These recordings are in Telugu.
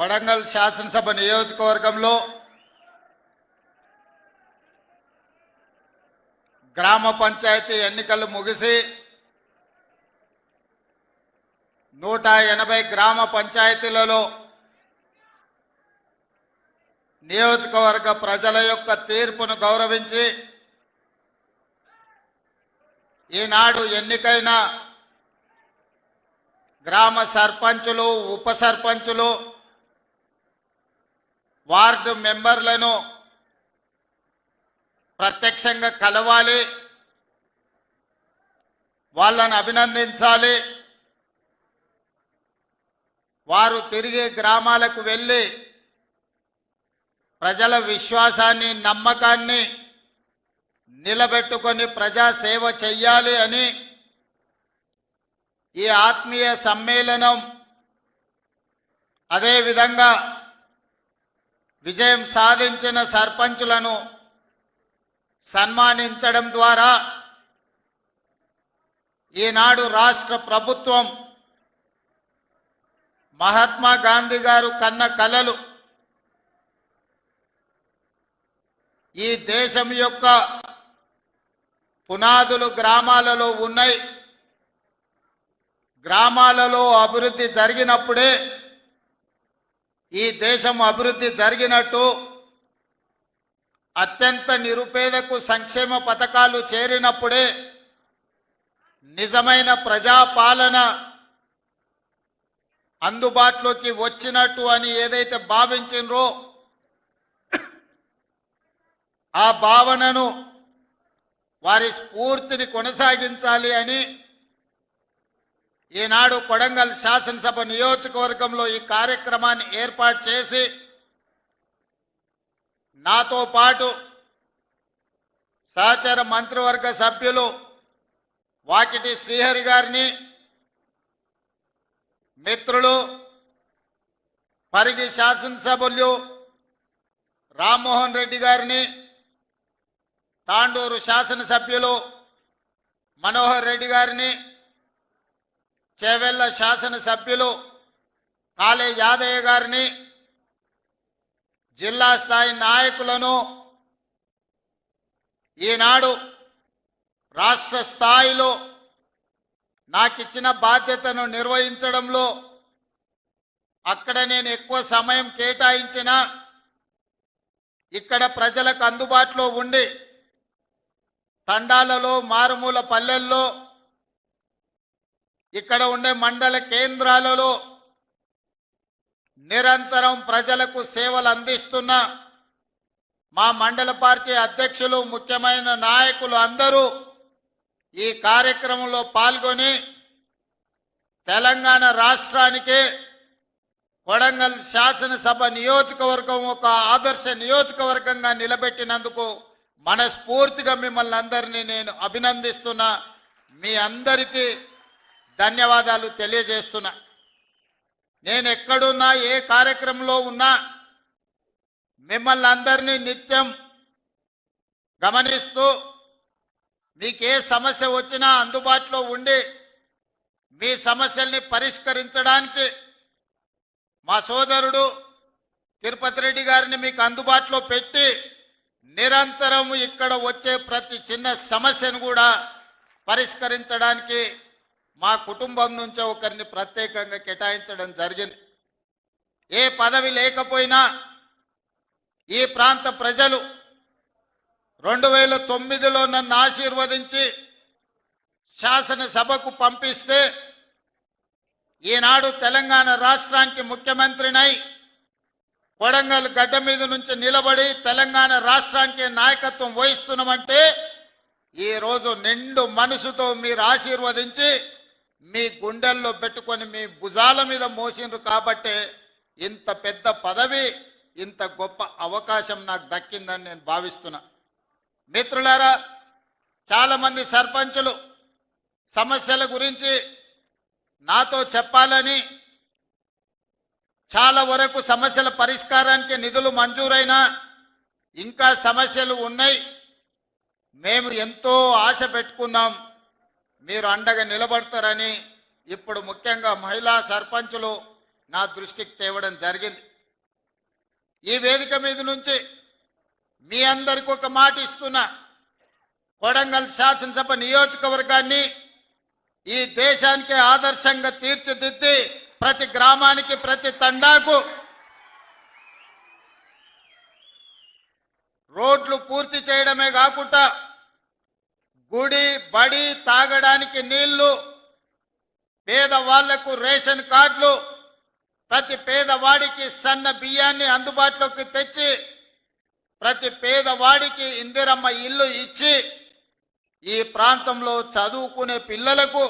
కొడంగల్ శాసనసభ నియోజకవర్గంలో గ్రామ పంచాయతీ ఎన్నికలు ముగిసి 180 గ్రామ పంచాయతీలలో నియోజకవర్గ ప్రజల యొక్క తీర్పును గౌరవించి ఈనాడు ఎన్నికైన గ్రామ సర్పంచులు ఉప సర్పంచులు వార్డు మెంబర్లను ప్రత్యక్షంగా కలవాలి, వాళ్ళని అభినందించాలి. వారు తిరిగి గ్రామాలకు వెళ్ళి ప్రజల విశ్వాసాన్ని నమ్మకాన్ని నిలబెట్టుకొని ప్రజాసేవ చెయ్యాలి అని ఈ ఆత్మీయ సమ్మేళనం అదేవిధంగా విజయం సాధించిన సర్పంచులను సన్మానించడం ద్వారా ఈనాడు రాష్ట్ర ప్రభుత్వం మహాత్మా గాంధీ గారు కన్న కలలు ఈ దేశం యొక్క పునాదులు గ్రామాలలో ఉన్నాయి. గ్రామాలలో అభివృద్ధి జరిగినప్పుడే ఈ దేశం అభివృద్ధి జరిగినట్టు, అత్యంత నిరుపేదకు సంక్షేమ పథకాలు చేరినప్పుడే నిజమైన ప్రజాపాలన అందుబాటులోకి వచ్చినట్టు అని ఏదైతే భావించినరో ఆ భావనను వారి స్ఫూర్తిని కొనసాగించాలి అని ఈనాడు కొడంగల్ శాసనసభ నియోజకవర్గంలో ఈ కార్యక్రమాన్ని ఏర్పాటు చేసి నాతో పాటు సహచర మంత్రివర్గ సభ్యులు వాకిటి శ్రీహరి గారిని, మిత్రులు పరిగి శాసనసభ్యులు రామ్మోహన్ రెడ్డి గారిని, తాండూరు శాసనసభ్యులు మనోహర్ రెడ్డి గారిని, చేవెళ్ల శాసనసభ్యులు కాళే యాదయ్య గారిని, జిల్లా స్థాయి నాయకులను ఈనాడు రాష్ట్ర స్థాయిలో నాకిచ్చిన బాధ్యతను నిర్వహించడంలో అక్కడ నేను ఎక్కువ సమయం కేటాయించినా ఇక్కడ ప్రజలకు అందుబాటులో ఉండి తండాలలో మారుమూల పల్లెల్లో ఇక్కడ ఉండే మండల కేంద్రాలలో నిరంతరం ప్రజలకు సేవలు అందిస్తున్న మా మండల పార్టీ అధ్యక్షులు ముఖ్యమైన నాయకులు అందరూ ఈ కార్యక్రమంలో పాల్గొని తెలంగాణ రాష్ట్రానికి కొడంగల్ శాసనసభ నియోజకవర్గం ఒక ఆదర్శ నియోజకవర్గంగా నిలబెట్టినందుకు మనస్ఫూర్తిగా మిమ్మల్ని అందరినీ నేను అభినందిస్తున్నా. మీ అందరికీ ధన్యవాదాలు తెలియజేస్తున్నా. నేను ఎక్కడున్నా ఏ కార్యక్రమంలో ఉన్నా మిమ్మల్ని అందరినీ నిత్యం గమనిస్తూ మీకే సమస్య వచ్చినా అందుబాటులో ఉండి మీ సమస్యల్ని పరిష్కరించడానికి మా సోదరుడు తిరుపతి రెడ్డి గారిని మీకు అందుబాటులో పెట్టి నిరంతరం ఇక్కడ వచ్చే ప్రతి చిన్న సమస్యను కూడా పరిష్కరించడానికి మా కుటుంబం నుంచే ఒకరిని ప్రత్యేకంగా కేటాయించడం జరిగింది. ఏ పదవి లేకపోయినా ఈ ప్రాంత ప్రజలు 2009లో నన్ను ఆశీర్వదించి శాసనసభకు పంపిస్తే ఈనాడు తెలంగాణ రాష్ట్రానికి ముఖ్యమంత్రినై కొడంగల్ గడ్డ మీద నుంచి నిలబడి తెలంగాణ రాష్ట్రానికి నాయకత్వం వహిస్తున్నామంటే ఈరోజు నిండు మనసుతో మీరు ఆశీర్వదించి మీ గుండెల్లో పెట్టుకొని మీ భుజాల మీద మోసిండ్రు కాబట్టే ఇంత పెద్ద పదవి ఇంత గొప్ప అవకాశం నాకు దక్కిందని నేను భావిస్తున్నా. మిత్రులారా, చాలా మంది సర్పంచులు సమస్యల గురించి నాతో చెప్పాలని, చాలా వరకు సమస్యల పరిష్కారానికి నిధులు మంజూరైనా ఇంకా సమస్యలు ఉన్నాయి, మేము ఎంతో ఆశ పెట్టుకున్నాం, మీరు అండగా నిలబడతారని ఇప్పుడు ముఖ్యంగా మహిళా సర్పంచులు నా దృష్టికి తేవడం జరిగింది. ఈ వేదిక మీద నుంచి మీ అందరికి ఒక మాట ఇస్తున్నా. కొడంగల్ శాసనసభ నియోజకవర్గాన్ని ఈ దేశానికి ఆదర్శంగా తీర్చిదిద్ది ప్రతి గ్రామానికి ప్రతి తండాకు రోడ్లు పూర్తి చేయడమే కాకుండా గుడి బడి తాగడానికి నీళ్లు, పేదవాళ్లకు రేషన్ కార్డులు, ప్రతి పేదవాడికి సన్న బియ్యాన్ని అందుబాటులోకి తెచ్చి ప్రతి పేదవాడికి ఇందిరమ్మ ఇల్లు ఇచ్చి ఈ ప్రాంతంలో చదువుకునే పిల్లలకు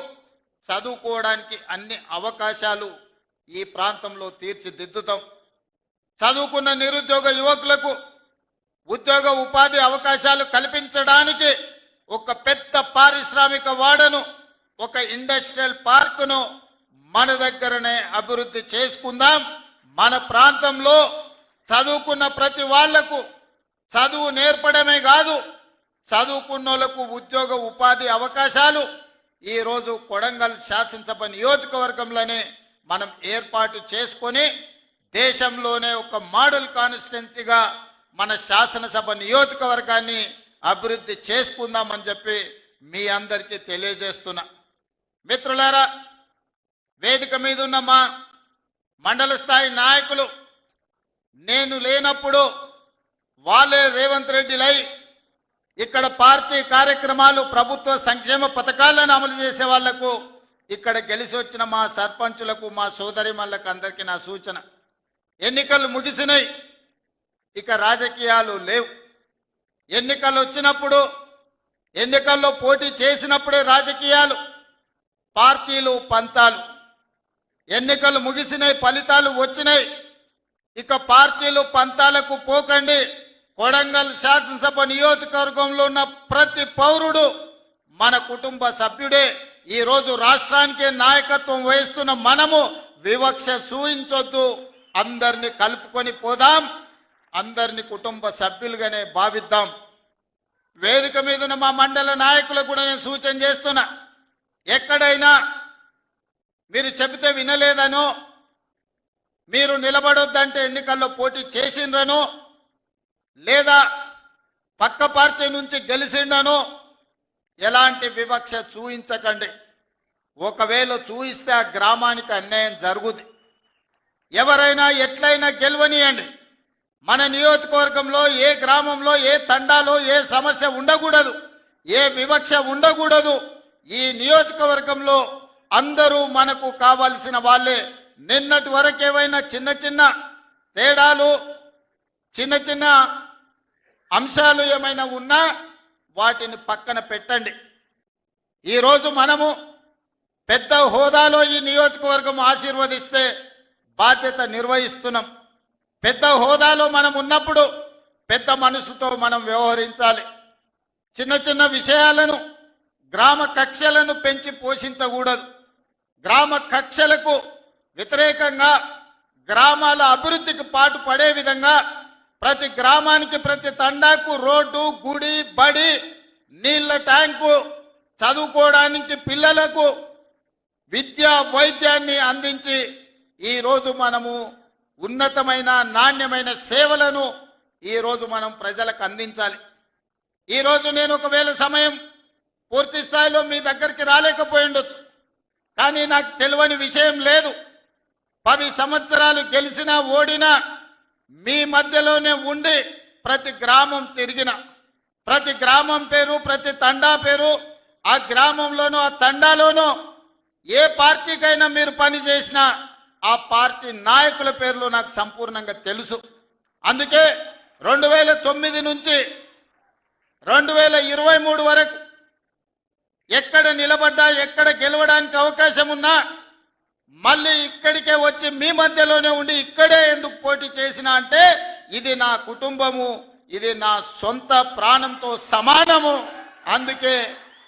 చదువుకోవడానికి అన్ని అవకాశాలు ఈ ప్రాంతంలో తీర్చిదిద్దుతాం. చదువుకున్న నిరుద్యోగ యువకులకు ఉద్యోగ ఉపాధి అవకాశాలు కల్పించడానికి ఒక పెద్ద పారిశ్రామిక వాడను, ఒక ఇండస్ట్రియల్ పార్కును మన దగ్గరనే అభివృద్ధి చేసుకుందాం. మన ప్రాంతంలో చదువుకున్న ప్రతి వాళ్లకు చదువు నేర్పడమే కాదు, చదువుకున్నోళ్లకు ఉద్యోగ ఉపాధి అవకాశాలు ఈ రోజు కొడంగల్ శాసనసభ నియోజకవర్గంలోనే మనం ఏర్పాటు చేసుకొని దేశంలోనే ఒక మోడల్ కాన్స్టిట్యున్సీగా మన శాసనసభ నియోజకవర్గాన్ని అభివృద్ధి చేసుకుందామని చెప్పి మీ అందరికీ తెలియజేస్తున్నా. మిత్రులారా, వేదిక మీద ఉన్న మా మండల స్థాయి నాయకులు నేను లేనప్పుడు వాళ్ళే రేవంత్ రెడ్డిలై ఇక్కడ పార్టీ కార్యక్రమాలు, ప్రభుత్వ సంక్షేమ పథకాలను అమలు చేసే వాళ్లకు, ఇక్కడ గెలిచి వచ్చిన మా సర్పంచులకు, మా సోదరిమణులకు అందరికీ నా సూచన, ఎన్నికలు ముగిసినాయి, ఇక రాజకీయాలు లేవు. ఎన్నికలు వచ్చినప్పుడు, ఎన్నికల్లో పోటీ చేసినప్పుడే రాజకీయాలు, పార్టీలు, పంతాలు. ఎన్నికలు ముగిసినాయి, ఫలితాలు వచ్చినాయి, ఇక పార్టీలు పంతాలకు పోకండి. కొడంగల్ శాసనసభ నియోజకవర్గంలో ఉన్న ప్రతి పౌరుడు మన కుటుంబ సభ్యుడే. ఈ రోజు రాష్ట్రానికి నాయకత్వం వహిస్తున్న మనము వివక్ష చూయించొద్దు, అందరినీ కలుపుకొని పోదాం, అందరినీ కుటుంబ సభ్యులుగానే భావిద్దాం. వేదిక మీద ఉన్న మా మండల నాయకులకు కూడా నేను సూచన చేస్తున్నా, ఎక్కడైనా మీరు చెబితే వినలేదనో, మీరు నిలబడొద్దంటే ఎన్నికల్లో పోటీ చేసిండ్రనో, లేదా పక్క పార్టీ నుంచి గెలిచిండనో ఎలాంటి వివక్ష చూయించకండి. ఒకవేళ చూయిస్తే ఆ గ్రామానికి అన్యాయం జరుగుతుంది. ఎవరైనా ఎట్లయినా గెలవనియండి. మన నియోజకవర్గంలో ఏ గ్రామంలో ఏ తండాలో ఏ సమస్య ఉండకూడదు, ఏ వివక్ష ఉండకూడదు. ఈ నియోజకవర్గంలో అందరూ మనకు కావాల్సిన వాళ్ళే. నిన్నటి వరకు ఏవైనా చిన్న చిన్న తేడాలు, చిన్న చిన్న అంశాలు ఏమైనా ఉన్నా వాటిని పక్కన పెట్టండి. ఈరోజు మనము పెద్ద హోదాలో ఈ నియోజకవర్గం ఆశీర్వదిస్తే బాధ్యత నిర్వహిస్తున్నాం. పెద్ద హోదాలో మనం ఉన్నప్పుడు పెద్ద మనసుతో మనం వ్యవహరించాలి. చిన్న చిన్న విషయాలను, గ్రామ కక్షలను పెంచి పోషించకూడదు. గ్రామ కక్షలకు వ్యతిరేకంగా గ్రామాల అభివృద్ధికి పాటు పడే విధంగా ప్రతి గ్రామానికి ప్రతి తండాకు రోడ్డు, గుడి, బడి, నీళ్ల ట్యాంకు, చదువుకోవడానికి పిల్లలకు విద్య, వైద్యాన్ని అందించి ఈ రోజు మనము ఉన్నతమైన నాణ్యమైన సేవలను ఈ రోజు మనం ప్రజలకు అందించాలి. ఈ రోజు నేను ఒకవేళ సమయం పూర్తి స్థాయిలో మీ దగ్గరికి రాలేకపోయి ఉండొచ్చు, కానీ నాకు తెలియని విషయం లేదు. 10 సంవత్సరాలు గెలిచినా ఓడినా మీ మధ్యలోనే ఉండి ప్రతి గ్రామం తిరిగిన, ప్రతి గ్రామం పేరు, ప్రతి తండా పేరు, ఆ గ్రామంలోనూ ఆ తండాలోనూ ఏ పార్టీకైనా మీరు పని చేసినా ఆ పార్టీ నాయకుల పేర్లు నాకు సంపూర్ణంగా తెలుసు. అందుకే 2009 నుంచి 2023 వరకు ఎక్కడ నిలబడ్డా, ఎక్కడ గెలవడానికి అవకాశం ఉన్నా మళ్ళీ ఇక్కడికే వచ్చి మీ మధ్యలోనే ఉండి ఇక్కడే ఎందుకు పోటీ చేసినా అంటే ఇది నా కుటుంబము, ఇది నా సొంత ప్రాణంతో సమానము. అందుకే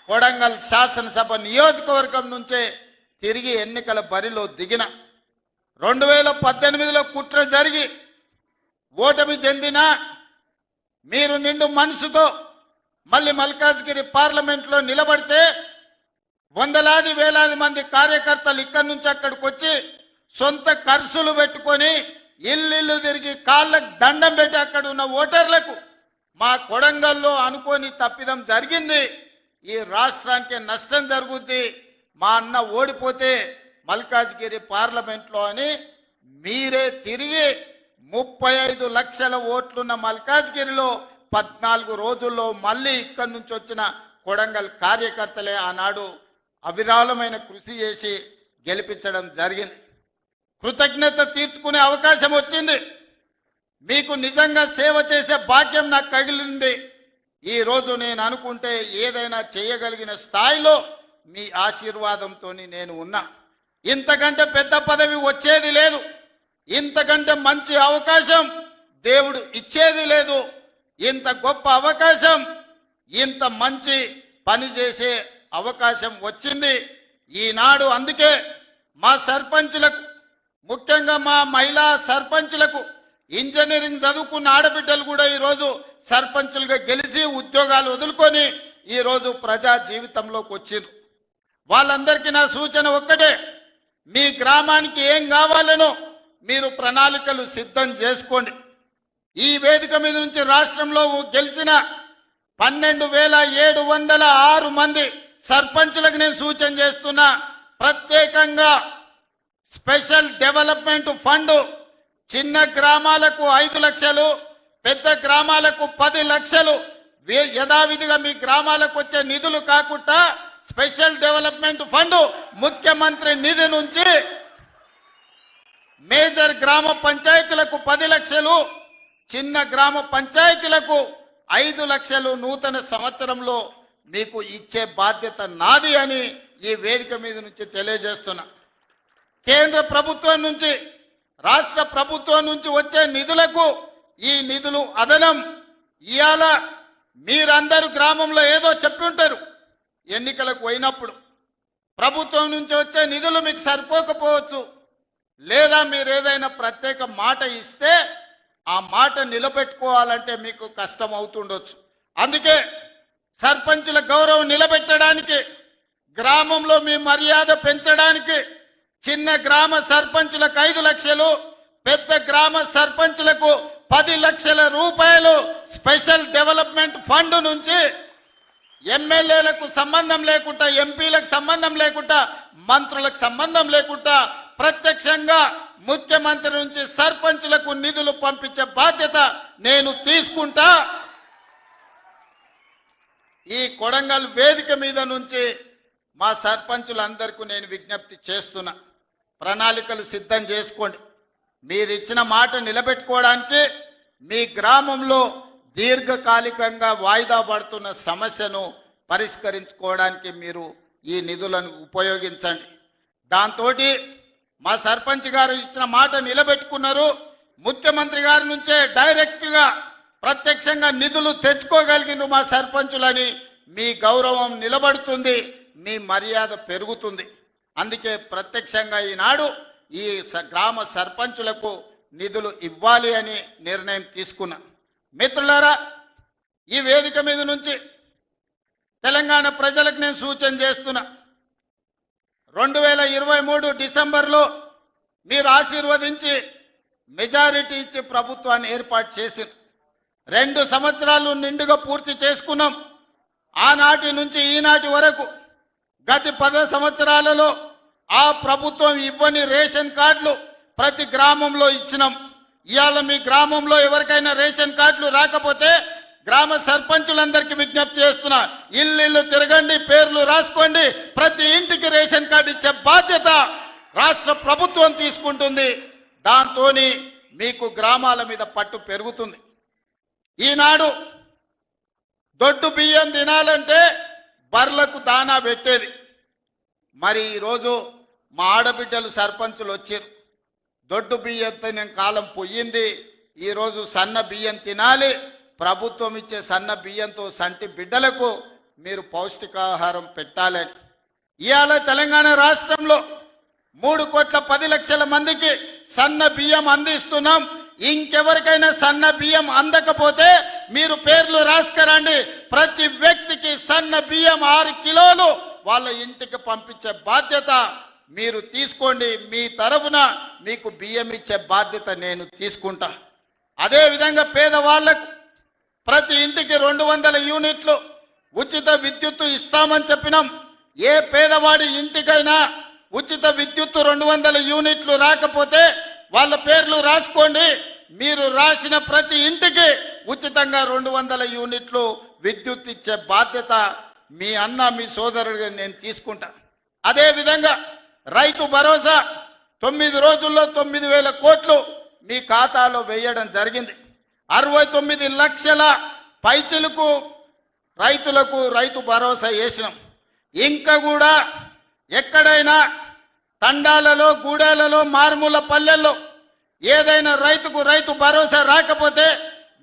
కొడంగల్ శాసనసభ నియోజకవర్గం నుంచే తిరిగి ఎన్నికల బరిలో దిగిన. 2018లో కుట్ర జరిగి ఓటమి చెందినా మీరు నిండు మనసుతో మళ్ళీ మల్కాజ్గిరి పార్లమెంట్లో నిలబడితే వందలాది వేలాది మంది కార్యకర్తలు ఇక్కడి నుంచి అక్కడికి వచ్చి సొంత ఖర్చులు పెట్టుకొని ఇల్లు తిరిగి కాళ్ళకు దండం పెట్టి అక్కడ ఉన్న ఓటర్లకు మా కొడంగల్లో అనుకోని తప్పిదం జరిగింది, ఈ రాష్ట్రానికి నష్టం జరుగుద్ది, మా అన్న ఓడిపోతే మల్కాజ్గిరి పార్లమెంట్లో అని మీరే తిరిగి 35 లక్షల ఓట్లున్న మల్కాజ్గిరిలో 14 రోజుల్లో మళ్ళీ ఇక్కడి నుంచి వచ్చిన కొడంగల్ కార్యకర్తలే ఆనాడు అవిరాళమైన కృషి చేసి గెలిపించడం జరిగింది. కృతజ్ఞత తీర్చుకునే అవకాశం వచ్చింది. మీకు నిజంగా సేవ చేసే భాగ్యం నాకు కలిగింది. ఈ రోజు నేను అనుకుంటే ఏదైనా చేయగలిగిన స్థాయిలో మీ ఆశీర్వాదంతో నేను ఉన్నా. ఇంతకంటే పెద్ద పదవి వచ్చేది లేదు, ఇంతకంటే మంచి అవకాశం దేవుడు ఇచ్చేది లేదు. ఇంత గొప్ప అవకాశం, ఇంత మంచి పని చేసే అవకాశం వచ్చింది ఈనాడు. అందుకే మా సర్పంచులకు, ముఖ్యంగా మా మహిళా సర్పంచులకు, ఇంజనీరింగ్ చదువుకున్న ఆడబిడ్డలు కూడా ఈరోజు సర్పంచులుగా గెలిచి ఉద్యోగాలు వదులుకొని ఈరోజు ప్రజా జీవితంలోకి వచ్చిండ్రు. వాళ్ళందరికీ నా సూచన ఒక్కటే, మీ గ్రామానికి ఏం కావాలనో మీరు ప్రణాళికలు సిద్ధం చేసుకోండి. ఈ వేదిక మీద నుంచి రాష్ట్రంలో గెలిచిన 12,706 మంది సర్పంచులకు నేను సూచన చేస్తున్నా, ప్రత్యేకంగా స్పెషల్ డెవలప్మెంట్ ఫండ్ చిన్న గ్రామాలకు 5 లక్షలు, పెద్ద గ్రామాలకు 10 లక్షలు యథావిధిగా మీ గ్రామాలకు వచ్చే నిధులు కాకుండా స్పెషల్ డెవలప్మెంట్ ఫండ్ ముఖ్యమంత్రి నిధి నుంచి మేజర్ గ్రామ పంచాయతీలకు 10 లక్షలు, చిన్న గ్రామ పంచాయతీలకు 5 లక్షలు నూతన సంవత్సరంలో మీకు ఇచ్చే బాధ్యత నాది అని ఈ వేదిక మీద నుంచి తెలియజేస్తున్నా. కేంద్ర ప్రభుత్వం నుంచి, రాష్ట్ర ప్రభుత్వం నుంచి వచ్చే నిధులకు ఈ నిధులు అదనం. ఇవాళ మీరందరూ గ్రామంలో ఏదో చెప్పి ఉంటారు, ఎన్నికలకు పోయినప్పుడు ప్రభుత్వం నుంచి వచ్చే నిధులు మీకు సరిపోకపోవచ్చు, లేదా మీరు ఏదైనా ప్రత్యేక మాట ఇస్తే ఆ మాట నిలబెట్టుకోవాలంటే మీకు కష్టం అవుతుండొచ్చు. అందుకే సర్పంచుల గౌరవం నిలబెట్టడానికి, గ్రామంలో మీ మర్యాద పెంచడానికి చిన్న గ్రామ సర్పంచులకు 5 లక్షలు, పెద్ద గ్రామ సర్పంచులకు 10 లక్షల రూపాయలు స్పెషల్ డెవలప్మెంట్ ఫండ్ నుంచి ఎమ్మెల్యేలకు సంబంధం లేకుండా, ఎంపీలకు సంబంధం లేకుండా, మంత్రులకు సంబంధం లేకుండా ప్రత్యక్షంగా ముఖ్యమంత్రి నుంచి సర్పంచులకు నిధులు పంపించే బాధ్యత నేను తీసుకుంటా. ఈ కొడంగల్ వేదిక మీద నుంచి మా సర్పంచులందరికీ నేను విజ్ఞప్తి చేస్తున్నా, ప్రణాళికలు సిద్ధం చేసుకోండి. మీరిచ్చిన మాట నిలబెట్టుకోవడానికి, మీ గ్రామంలో దీర్ఘకాలికంగా వాయిదా పడుతున్న సమస్యను పరిష్కరించుకోవడానికి మీరు ఈ నిధులను ఉపయోగించండి. దాంతో మా సర్పంచ్ గారు ఇచ్చిన మాట నిలబెట్టుకున్నారు. ముఖ్యమంత్రి గారి నుంచే డైరెక్ట్గా ప్రత్యక్షంగా నిధులు తెచ్చుకోగలిగిన మా సర్పంచులని మీ గౌరవం నిలబడుతుంది, మీ మర్యాద పెరుగుతుంది. అందుకే ప్రత్యక్షంగా ఈనాడు ఈ గ్రామ సర్పంచులకు నిధులు ఇవ్వాలి అని నిర్ణయం తీసుకున్నా. మిత్రులారా, ఈ వేదిక మీద నుంచి తెలంగాణ ప్రజలకు నేను సూచన చేస్తున్నా, 2023 డిసెంబర్లో మీరు ఆశీర్వదించి మెజారిటీ ఇచ్చి ప్రభుత్వాన్ని ఏర్పాటు చేసి 2 సంవత్సరాలు నిండుగా పూర్తి చేసుకున్నాం. ఆనాటి నుంచి ఈనాటి వరకు గత 10 సంవత్సరాలలో ఆ ప్రభుత్వం ఇవ్వని రేషన్ కార్డులు ప్రతి గ్రామంలో ఇచ్చినాం. ఇవాళ మీ గ్రామంలో ఎవరికైనా రేషన్ కార్డులు రాకపోతే గ్రామ సర్పంచులందరికీ విజ్ఞప్తి చేస్తున్నా, ఇల్లు తిరగండి, పేర్లు రాసుకోండి, ప్రతి ఇంటికి రేషన్ కార్డు ఇచ్చే బాధ్యత రాష్ట్ర ప్రభుత్వం తీసుకుంటుంది. దాంతో మీకు గ్రామాల మీద పట్టు పెరుగుతుంది. ఈనాడు దొడ్డు బియ్యం తినాలంటే బర్లకు దానా పెట్టేది. మరి ఈరోజు మా ఆడబిడ్డలు సర్పంచులు వచ్చారు, దొడ్డు బియ్యంతో నేను కాలం పోయింది, ఈరోజు సన్న బియ్యం తినాలి, ప్రభుత్వం ఇచ్చే సన్న బియ్యంతో సంటి బిడ్డలకు మీరు పౌష్టికాహారం పెట్టాలని. ఇవాళ తెలంగాణ రాష్ట్రంలో 3,10,00,000 మందికి సన్న బియ్యం అందిస్తున్నాం. ఇంకెవరికైనా సన్న బియ్యం అందకపోతే మీరు పేర్లు రాసుకురండి, ప్రతి వ్యక్తికి సన్న బియ్యం 6 కిలోలు వాళ్ళ ఇంటికి పంపించే బాధ్యత మీరు తీసుకోండి, మీ తరఫున మీకు బియ్యం ఇచ్చే బాధ్యత నేను తీసుకుంటా. అదే విధంగా పేదవాళ్లకు ప్రతి ఇంటికి 200 యూనిట్లు ఉచిత విద్యుత్తు ఇస్తామని చెప్పినాం. ఏ పేదవాడి ఇంటికైనా ఉచిత విద్యుత్తు 200 యూనిట్లు రాకపోతే వాళ్ళ పేర్లు రాసుకోండి. మీరు రాసిన ప్రతి ఇంటికి ఉచితంగా 200 యూనిట్లు విద్యుత్ ఇచ్చే బాధ్యత మీ అన్న మీ సోదరుడిగా నేను తీసుకుంటా. అదే విధంగా రైతు భరోసా 9 రోజుల్లో 9,000 కోట్లు మీ ఖాతాలో వేయడం జరిగింది. 69 లక్షల పైచిలకు రైతులకు రైతు భరోసా వేసినాం. ఇంకా కూడా ఎక్కడైనా తండాలలో, గూడెలలో, మారుమూల పల్లెల్లో ఏదైనా రైతుకు రైతు భరోసా రాకపోతే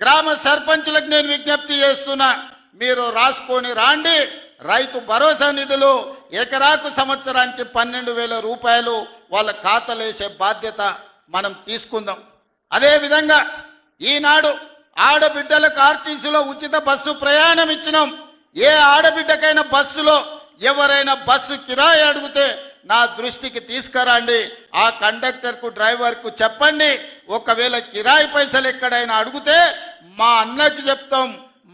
గ్రామ సర్పంచులకు నేను విజ్ఞప్తి చేస్తున్నా, మీరు రాసుకొని రాండి. రైతు భరోసా నిధులు ఎకరాకు సంవత్సరానికి 12,000 రూపాయలు వాళ్ళ ఖాతాలో వేసే బాధ్యత మనం తీసుకుందాం. అదేవిధంగా ఈనాడు ఆడబిడ్డలకు ఆర్టీసీలో ఉచిత బస్సు ప్రయాణం ఇచ్చినాం. ఏ ఆడబిడ్డకైనా బస్సులో ఎవరైనా బస్సు కిరాయి అడిగితే నా దృష్టికి తీసుకురండి. ఆ కండక్టర్కు డ్రైవర్కు చెప్పండి, ఒకవేళ కిరాయి పైసలు ఎక్కడైనా అడిగితే మా అన్నకి చెప్తాం,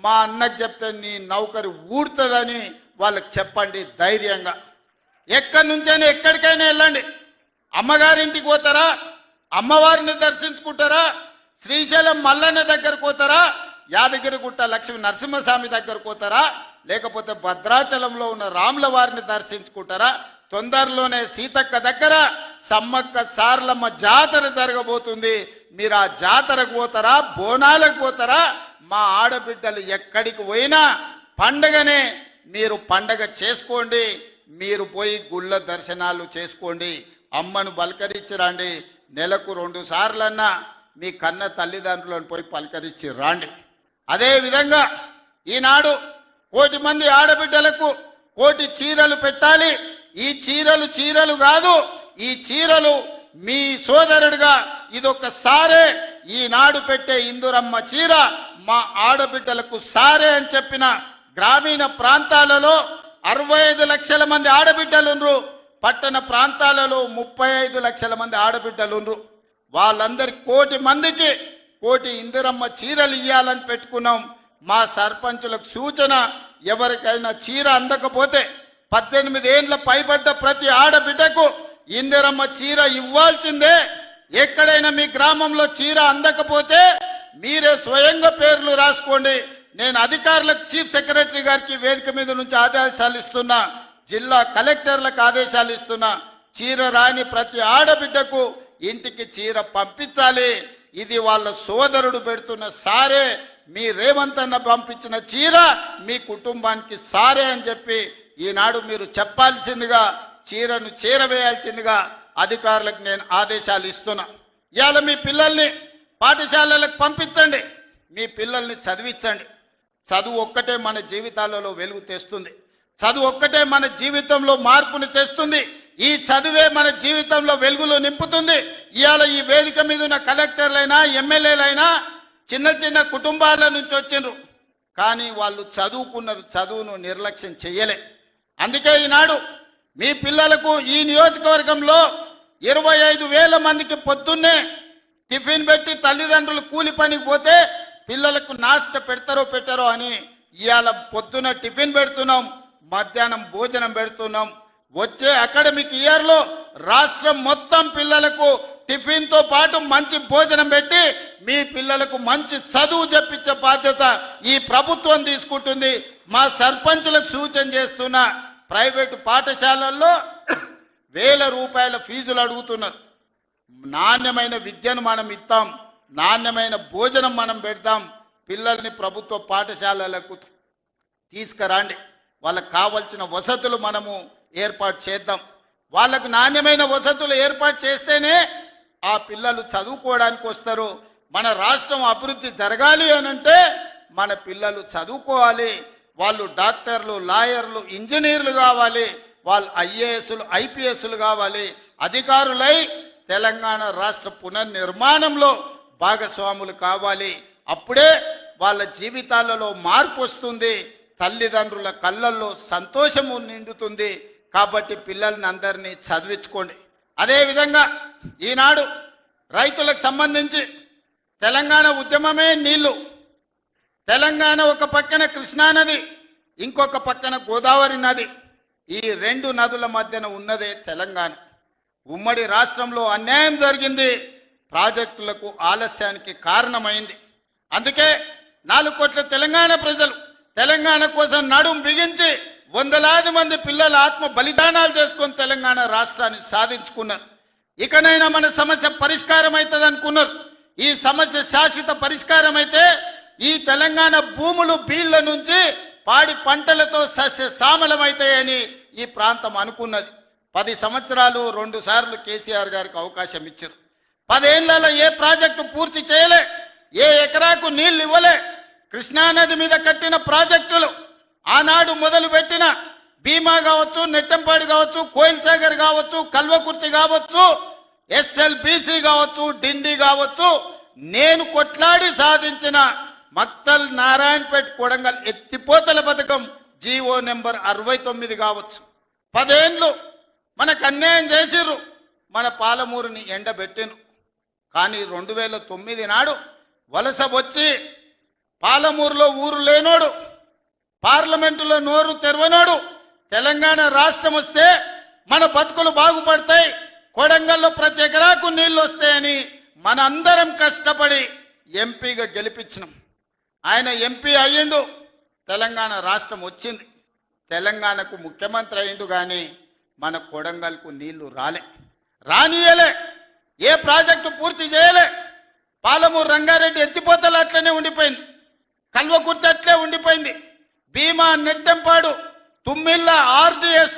మా అన్నకి చెప్తే నీ నౌకరి ఊడుతుందని వాళ్ళకి చెప్పండి ధైర్యంగా. ఎక్కడి నుంచైనా ఎక్కడికైనా వెళ్ళండి. అమ్మగారింటికి పోతారా, అమ్మవారిని దర్శించుకుంటారా, శ్రీశైలం మల్లన్న దగ్గరకు పోతారా, యాదగిరిగుట్ట లక్ష్మీ నరసింహస్వామి దగ్గరకు పోతారా, లేకపోతే భద్రాచలంలో ఉన్న రాముల వారిని దర్శించుకుంటారా, తొందరలోనే సీతక్క దగ్గర సమ్మక్క సార్లమ్మ జాతర జరగబోతుంది, మీరు ఆ జాతరకు పోతారా, బోనాలకు పోతారా? మా ఆడబిడ్డలు ఎక్కడికి పోయినా పండగనే మీరు పండగ చేసుకోండి. మీరు పోయి గుళ్ళ దర్శనాలు చేసుకోండి, అమ్మను పలకరించి రండి. నెలకు 2 సార్లన్నా మీ కన్న తల్లిదండ్రులను పోయి పలకరించి రాండి. అదేవిధంగా ఈనాడు 1,000 మంది ఆడబిడ్డలకు 1,000 చీరలు పెట్టాలి. ఈ చీరలు కాదు, ఈ చీరలు మీ సోదరుడిగా ఇదొక్కసారే ఈనాడు పెట్టే ఇందురమ్మ చీర మా ఆడబిడ్డలకు సారే అని చెప్పిన గ్రామీణ ప్రాంతాలలో 65 లక్షల మంది ఆడబిడ్డలుండ్రు, పట్టణ ప్రాంతాలలో 35 లక్షల మంది ఆడబిడ్డలుండ్రు. వాళ్ళందరికి 1,000 మందికి 1,000 ఇందిరమ్మ చీరలు ఇవ్వాలని పెట్టుకున్నాం. మా సర్పంచులకు సూచన, ఎవరికైనా చీర అందకపోతే 18 ఏళ్ల పైబడ్డ ప్రతి ఆడబిడ్డకు ఇందిరమ్మ చీర ఇవ్వాల్సిందే. ఎక్కడైనా మీ గ్రామంలో చీర అందకపోతే మీరే స్వయంగా పేర్లు రాసుకోండి. నేను అధికారులకు, చీఫ్ సెక్రటరీ గారికి వేదిక మీద నుంచి ఆదేశాలు ఇస్తున్నా, జిల్లా కలెక్టర్లకు ఆదేశాలు ఇస్తున్నా, చీర రాని ప్రతి ఆడబిడ్డకు ఇంటికి చీర పంపించాలి. ఇది వాళ్ళ సోదరుడు పెడుతున్న సారే, మీ రేవంత్ అన్న పంపించిన చీర మీ కుటుంబానికి సారే అని చెప్పి ఈనాడు మీరు చెప్పాల్సిందిగా, చీరను చేరవేయాల్సిందిగా అధికారులకు నేను ఆదేశాలు ఇస్తున్నా. ఇవాళ మీ పిల్లల్ని పాఠశాలలకు పంపించండి, మీ పిల్లల్ని చదివించండి. చదువు ఒక్కటే మన జీవితాలలో వెలుగు తెస్తుంది, చదువు ఒక్కటే మన జీవితంలో మార్పుని తెస్తుంది. ఈ చదువే మన జీవితంలో వెలుగులు నింపుతుంది. ఇవాళ ఈ వేదిక మీద ఉన్న కలెక్టర్లైనా, ఎమ్మెల్యేలైనా చిన్న చిన్న కుటుంబాల నుంచి వచ్చిండ్రు, కానీ వాళ్ళు చదువుకున్నారు, చదువును నిర్లక్ష్యం చెయ్యలే. అందుకే ఈనాడు మీ పిల్లలకు ఈ నియోజకవర్గంలో 25,000 మందికి పొద్దున్నే టిఫిన్ పెట్టి తల్లిదండ్రులు కూలి పనికి పోతే పిల్లలకు నాష్ట పెట్టారో అని ఇవాళ పొద్దున టిఫిన్ పెడుతున్నాం, మధ్యాహ్నం భోజనం పెడుతున్నాం. వచ్చే అకాడమిక్ ఇయర్లో రాష్ట్రం మొత్తం పిల్లలకు టిఫిన్తో పాటు మంచి భోజనం పెట్టి మీ పిల్లలకు మంచి చదువు చెప్పించే బాధ్యత ఈ ప్రభుత్వం తీసుకుంటుంది. మా సర్పంచులకు సూచన చేస్తున్నా, ప్రైవేటు పాఠశాలల్లో 1,000 రూపాయల ఫీజులు అడుగుతున్నారు. నాణ్యమైన విద్యను మనం ఇస్తాం, నాణ్యమైన భోజనం మనం పెడతాం. పిల్లల్ని ప్రభుత్వ పాఠశాలలకు తీసుకురండి, వాళ్ళకు కావలసిన వసతులు మనము ఏర్పాటు చేద్దాం. వాళ్ళకు నాణ్యమైన వసతులు ఏర్పాటు చేస్తేనే ఆ పిల్లలు చదువుకోవడానికి వస్తారు. మన రాష్ట్రం అభివృద్ధి జరగాలి అనంటే మన పిల్లలు చదువుకోవాలి. వాళ్ళు డాక్టర్లు, లాయర్లు, ఇంజనీర్లు కావాలి, వాళ్ళు ఐఏఎస్లు, ఐపీఎస్లు కావాలి. అధికారులై తెలంగాణ రాష్ట్ర పునర్నిర్మాణంలో భాగస్వాములు కావాలి. అప్పుడే వాళ్ళ జీవితాలలో మార్పు వస్తుంది, తల్లిదండ్రుల కళ్ళల్లో సంతోషము నిండుతుంది. కాబట్టి పిల్లల్ని అందరినీ చదివించుకోండి. అదేవిధంగా ఈనాడు రైతులకు సంబంధించి తెలంగాణ ఉద్యమమే నీళ్లు. తెలంగాణ ఒక పక్కన కృష్ణానది, ఇంకొక పక్కన గోదావరి నది. ఈ రెండు నదుల మధ్యన ఉన్నదే తెలంగాణ. ఉమ్మడి రాష్ట్రంలో అన్యాయం జరిగింది, ప్రాజెక్టులకు ఆలస్యానికి కారణమైంది. అందుకే 4 కోట్ల తెలంగాణ ప్రజలు తెలంగాణ కోసం నడుం బిగించి వందలాది మంది పిల్లల ఆత్మ బలిదానాలు చేసుకొని తెలంగాణ రాష్ట్రాన్ని సాధించుకున్నారు. ఇకనైనా మన సమస్య పరిష్కారం అవుతుంది అనుకున్నారు. ఈ సమస్య శాశ్వత పరిష్కారం అయితే ఈ తెలంగాణ భూములు బీళ్ల నుంచి పాడి పంటలతో సస్య సామలమైతాయని ఈ ప్రాంతం అనుకున్నది. 10 సంవత్సరాలు 2 సార్లు కేసీఆర్ గారికి అవకాశం ఇచ్చారు. 10 ఏళ్లలో ఏ ప్రాజెక్టు పూర్తి చేయలే, ఏ ఎకరాకు నీళ్లు ఇవ్వలే. కృష్ణానది మీద కట్టిన ప్రాజెక్టులు ఆనాడు మొదలుపెట్టిన భీమా కావచ్చు, నెట్టంపాడు కావచ్చు, కోయిల్ సాగర్ కావచ్చు, కల్వకుర్తి కావచ్చు, ఎస్ఎల్బీసీ కావచ్చు, డిండి కావచ్చు, నేను కొట్లాడి సాధించిన మక్తల్ నారాయణపేట కొడంగల్ ఎత్తిపోతల పథకం జీవో నెంబర్ 69 కావచ్చు. 10 ఏళ్ళు మనకు అన్యాయం చేసిర్రు, మన పాలమూరుని ఎండబెట్టిండ్రు. కానీ 2009 నాడు వలస వచ్చి పాలమూరులో ఊరు లేనోడు, పార్లమెంటులో నోరు తెరవనోడు తెలంగాణ రాష్ట్రం వస్తే మన బతుకులు బాగుపడతాయి, కొడంగల్లో ప్రతి ఎకరాకు నీళ్లు వస్తాయని మనందరం కష్టపడి ఎంపీగా గెలిపించినాం. ఆయన ఎంపీ అయ్యిండు, తెలంగాణ రాష్ట్రం వచ్చింది. తెలంగాణకు ముఖ్యమంత్రి అయ్యిండు, కానీ మన కొడంగల్కు నీళ్లు రానియలే. ఏ ప్రాజెక్టు పూర్తి చేయలే. పాలమూరు రంగారెడ్డి ఎత్తిపోతలు అట్లనే ఉండిపోయింది, కల్వకుర్తి అట్లే ఉండిపోయింది. భీమా, నెట్టంపాడు, తుమ్మిళ్ళ, ఆర్డిఎస్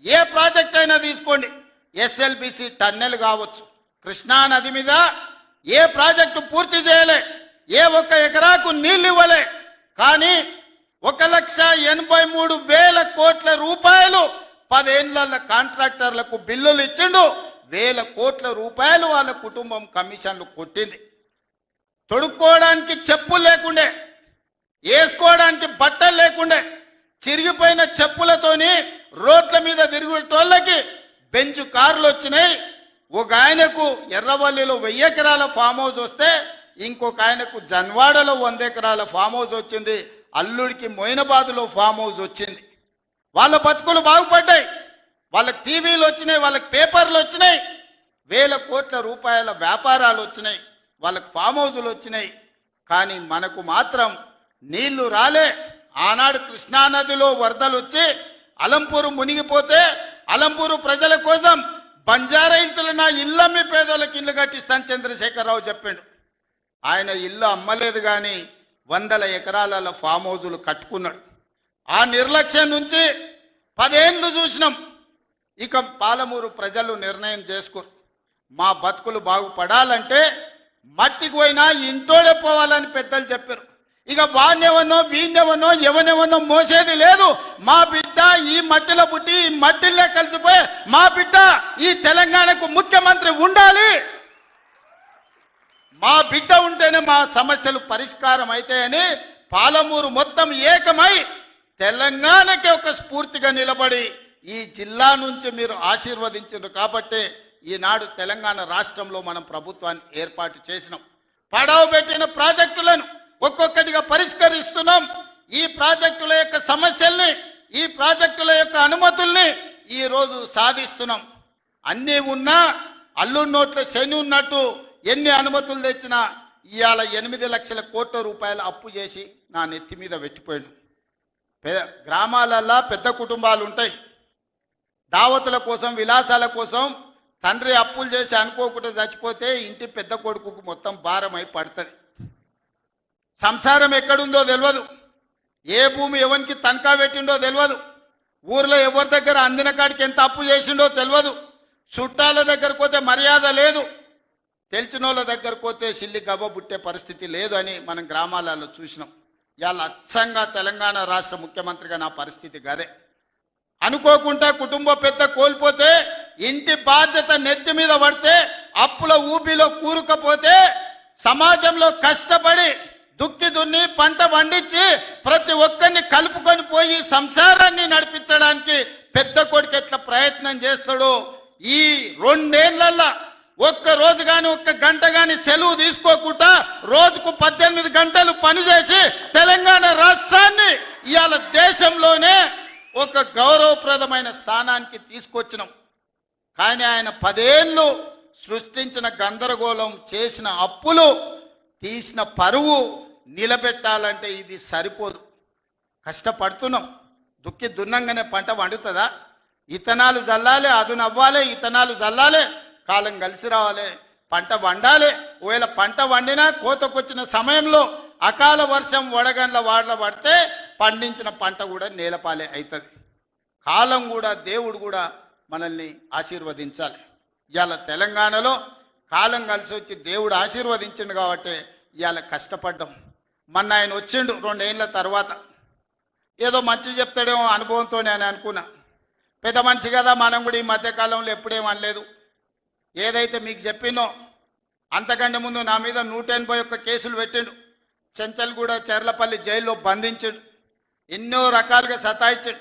ఏ ప్రాజెక్ట్ అయినా తీసుకోండి, ఎస్ఎల్బిసి టన్నెల్ కావచ్చు, కృష్ణా నది మీద ఏ ప్రాజెక్టు పూర్తి చేయలే, ఏ ఒక్క ఎకరాకు నీళ్లు ఇవ్వలే. కానీ 1,83,000 కోట్ల రూపాయలు 10 ఏళ్ల కాంట్రాక్టర్లకు బిల్లులు ఇచ్చిండు. 1,000 కోట్ల రూపాయలు వాళ్ళ కుటుంబం కమిషన్లు కొట్టింది. తొడుక్కోవడానికి చెప్పులు లేకుండే, వేసుకోవడానికి బట్టలు లేకుండే, చిరిగిపోయిన చెప్పులతోని రోడ్ల మీద తిరుగుతోళ్ళకి బెంచ్ కార్లు వచ్చినాయి. ఒక ఆయనకు ఎర్రవల్లిలో 1000 ఎకరాల ఫామ్ హౌస్ వస్తే ఇంకొక ఆయనకు జన్వాడలో 100 ఎకరాల ఫామ్ హౌస్ వచ్చింది. అల్లుడికి మొయినాబాద్లో ఫామ్ హౌస్ వచ్చింది. వాళ్ళ బతుకులు బాగుపడ్డాయి, వాళ్ళకి టీవీలు వచ్చినాయి, వాళ్ళకి పేపర్లు వచ్చినాయి, 1,000 కోట్ల రూపాయల వ్యాపారాలు వచ్చినాయి, వాళ్ళకి ఫామ్ హౌజులు వచ్చినాయి. కానీ మనకు మాత్రం నీళ్లు రాలే. ఆనాడు కృష్ణానదిలో వరదలు వచ్చి అలంపూరు మునిగిపోతే అలంపూరు ప్రజల కోసం బంజారాయిల్స్లో నా ఇల్లమ్మి పేదోళ్ళకి ఇల్లు కట్టిస్తాను చంద్రశేఖరరావు చెప్పిండు. ఆయన ఇల్లు అమ్మలేదు, కానీ 100 ఎకరాల ఫామ్ హౌజులు కట్టుకున్నాడు. ఆ నిర్లక్ష్యం నుంచి 10 ఏళ్ళు చూసినాం. ఇక పాలమూరు ప్రజలు నిర్ణయం చేసుకోరు, మా బతుకులు బాగుపడాలంటే మట్టికి పోయినా ఇంటోడే పోవాలని పెద్దలు చెప్పారు. ఇక వాణ్యవనో వీణ్యవనో ఎవనెవనో మోసేది లేదు. మా బిడ్డ ఈ మట్టిలో పుట్టి ఈ మట్టిలో కలిసిపోయి మా బిడ్డ ఈ తెలంగాణకు ముఖ్యమంత్రి ఉండాలి, మా బిడ్డ ఉంటేనే మా సమస్యలు పరిష్కారం అవుతాయని పాలమూరు మొత్తం ఏకమై తెలంగాణకి ఒక స్ఫూర్తిగా నిలబడి ఈ జిల్లా నుంచి మీరు ఆశీర్వదించారు. కాబట్టి ఈనాడు తెలంగాణ రాష్ట్రంలో మనం ప్రభుత్వాన్ని ఏర్పాటు చేసినాం. పడవ పెట్టిన ప్రాజెక్టులను ఒక్కొక్కటిగా పరిష్కరిస్తున్నాం. ఈ ప్రాజెక్టుల యొక్క సమస్యల్ని, ఈ ప్రాజెక్టుల యొక్క అనుమతుల్ని ఈ రోజు సాధిస్తున్నాం. అన్నీ ఉన్నా అల్లుడి నోట్ల శని ఉన్నట్టు ఎన్ని అనుమతులు తెచ్చినా ఇవాళ 8 లక్షల కోట్ల రూపాయలు అప్పు చేసి నా నెత్తి మీద పెట్టిపోయాడు. గ్రామాలల్లో పెద్ద కుటుంబాలు ఉంటాయి, దావతుల కోసం విలాసాల కోసం తండ్రి అప్పులు చేసి అనుకోకుండా చచ్చిపోతే ఇంటి పెద్ద కొడుకుకు మొత్తం భారమై పడుతుంది. సంసారం ఎక్కడుందో తెలియదు, ఏ భూమి ఎవరికి తనఖా పెట్టిండో తెలియదు, ఊర్లో ఎవరి దగ్గర అందిన కాడికి ఎంత అప్పు చేసిండో తెలియదు, చుట్టాల దగ్గరకు పోతే మర్యాద లేదు, తెలిసిన వాళ్ళ దగ్గరకు పోతే సిల్లి గవ్వ పుట్టే పరిస్థితి లేదు అని మనం గ్రామాలలో చూసినాం. ఇవాళ అచ్చంగా తెలంగాణ రాష్ట్ర ముఖ్యమంత్రిగా నా పరిస్థితి గదే. అనుకోకుండా కుటుంబ పెద్ద కోల్పోతే, ఇంటి బాధ్యత నెత్తి మీద పడితే, అప్పుల ఊబిలో కూరుకపోతే సమాజంలో కష్టపడి దుక్కి దున్ని పంట పండించి ప్రతి ఒక్కరిని కలుపుకొని పోయి సంసారాన్ని నడిపించడానికి పెద్ద కొడుకు ఎట్లా ప్రయత్నం చేస్తాడో ఈ 2 ఏళ్లల్లో ఒక్క రోజు కానీ ఒక్క గంట కానీ సెలవు తీసుకోకుండా రోజుకు 18 గంటలు పనిచేసి తెలంగాణ రాష్ట్రాన్ని ఇవాళ దేశంలోనే ఒక గౌరవప్రదమైన స్థానానికి తీసుకొచ్చినాం. కానీ ఆయన 10 ఏళ్ళు సృష్టించిన గందరగోళం, చేసిన అప్పులు, తీసిన పరువు నిలబెట్టాలంటే ఇది సరిపోదు. కష్టపడుతున్నాం. దుక్కి దున్నంగానే పంట వండుతుందా? ఇతనాలు జల్లాలి, అదును అవ్వాలి, ఇతనాలు జల్లాలి, కాలం కలిసి రావాలి, పంట వండాలి. ఒకవేళ పంట వండినా కోతకొచ్చిన సమయంలో అకాల వర్షం వడగండ్ల వాడల పడితే పండించిన పంట కూడా నేలపాలే అవుతుంది. కాలం కూడా, దేవుడు కూడా మనల్ని ఆశీర్వదించాలి. ఇవాళ తెలంగాణలో కాలం కలిసి వచ్చి దేవుడు ఆశీర్వదించిండు కాబట్టి ఇవాళ కష్టపడ్డాం. మొన్న ఆయన వచ్చిండు 2 ఏళ్ల తర్వాత. ఏదో మంచి చెప్తాడేమో అనుభవంతో నేను అనుకున్నా. పెద్ద మనిషి కదా, మనం కూడా ఈ మధ్యకాలంలో ఎప్పుడేం అనలేదు. ఏదైతే మీకు చెప్పినో అంతకంటే ముందు నా మీద 181 కేసులు పెట్టిండు. చెంచల్గూడ, చెర్లపల్లి జైల్లో బంధించాడు. ఎన్నో రకాలుగా సతాయించాడు.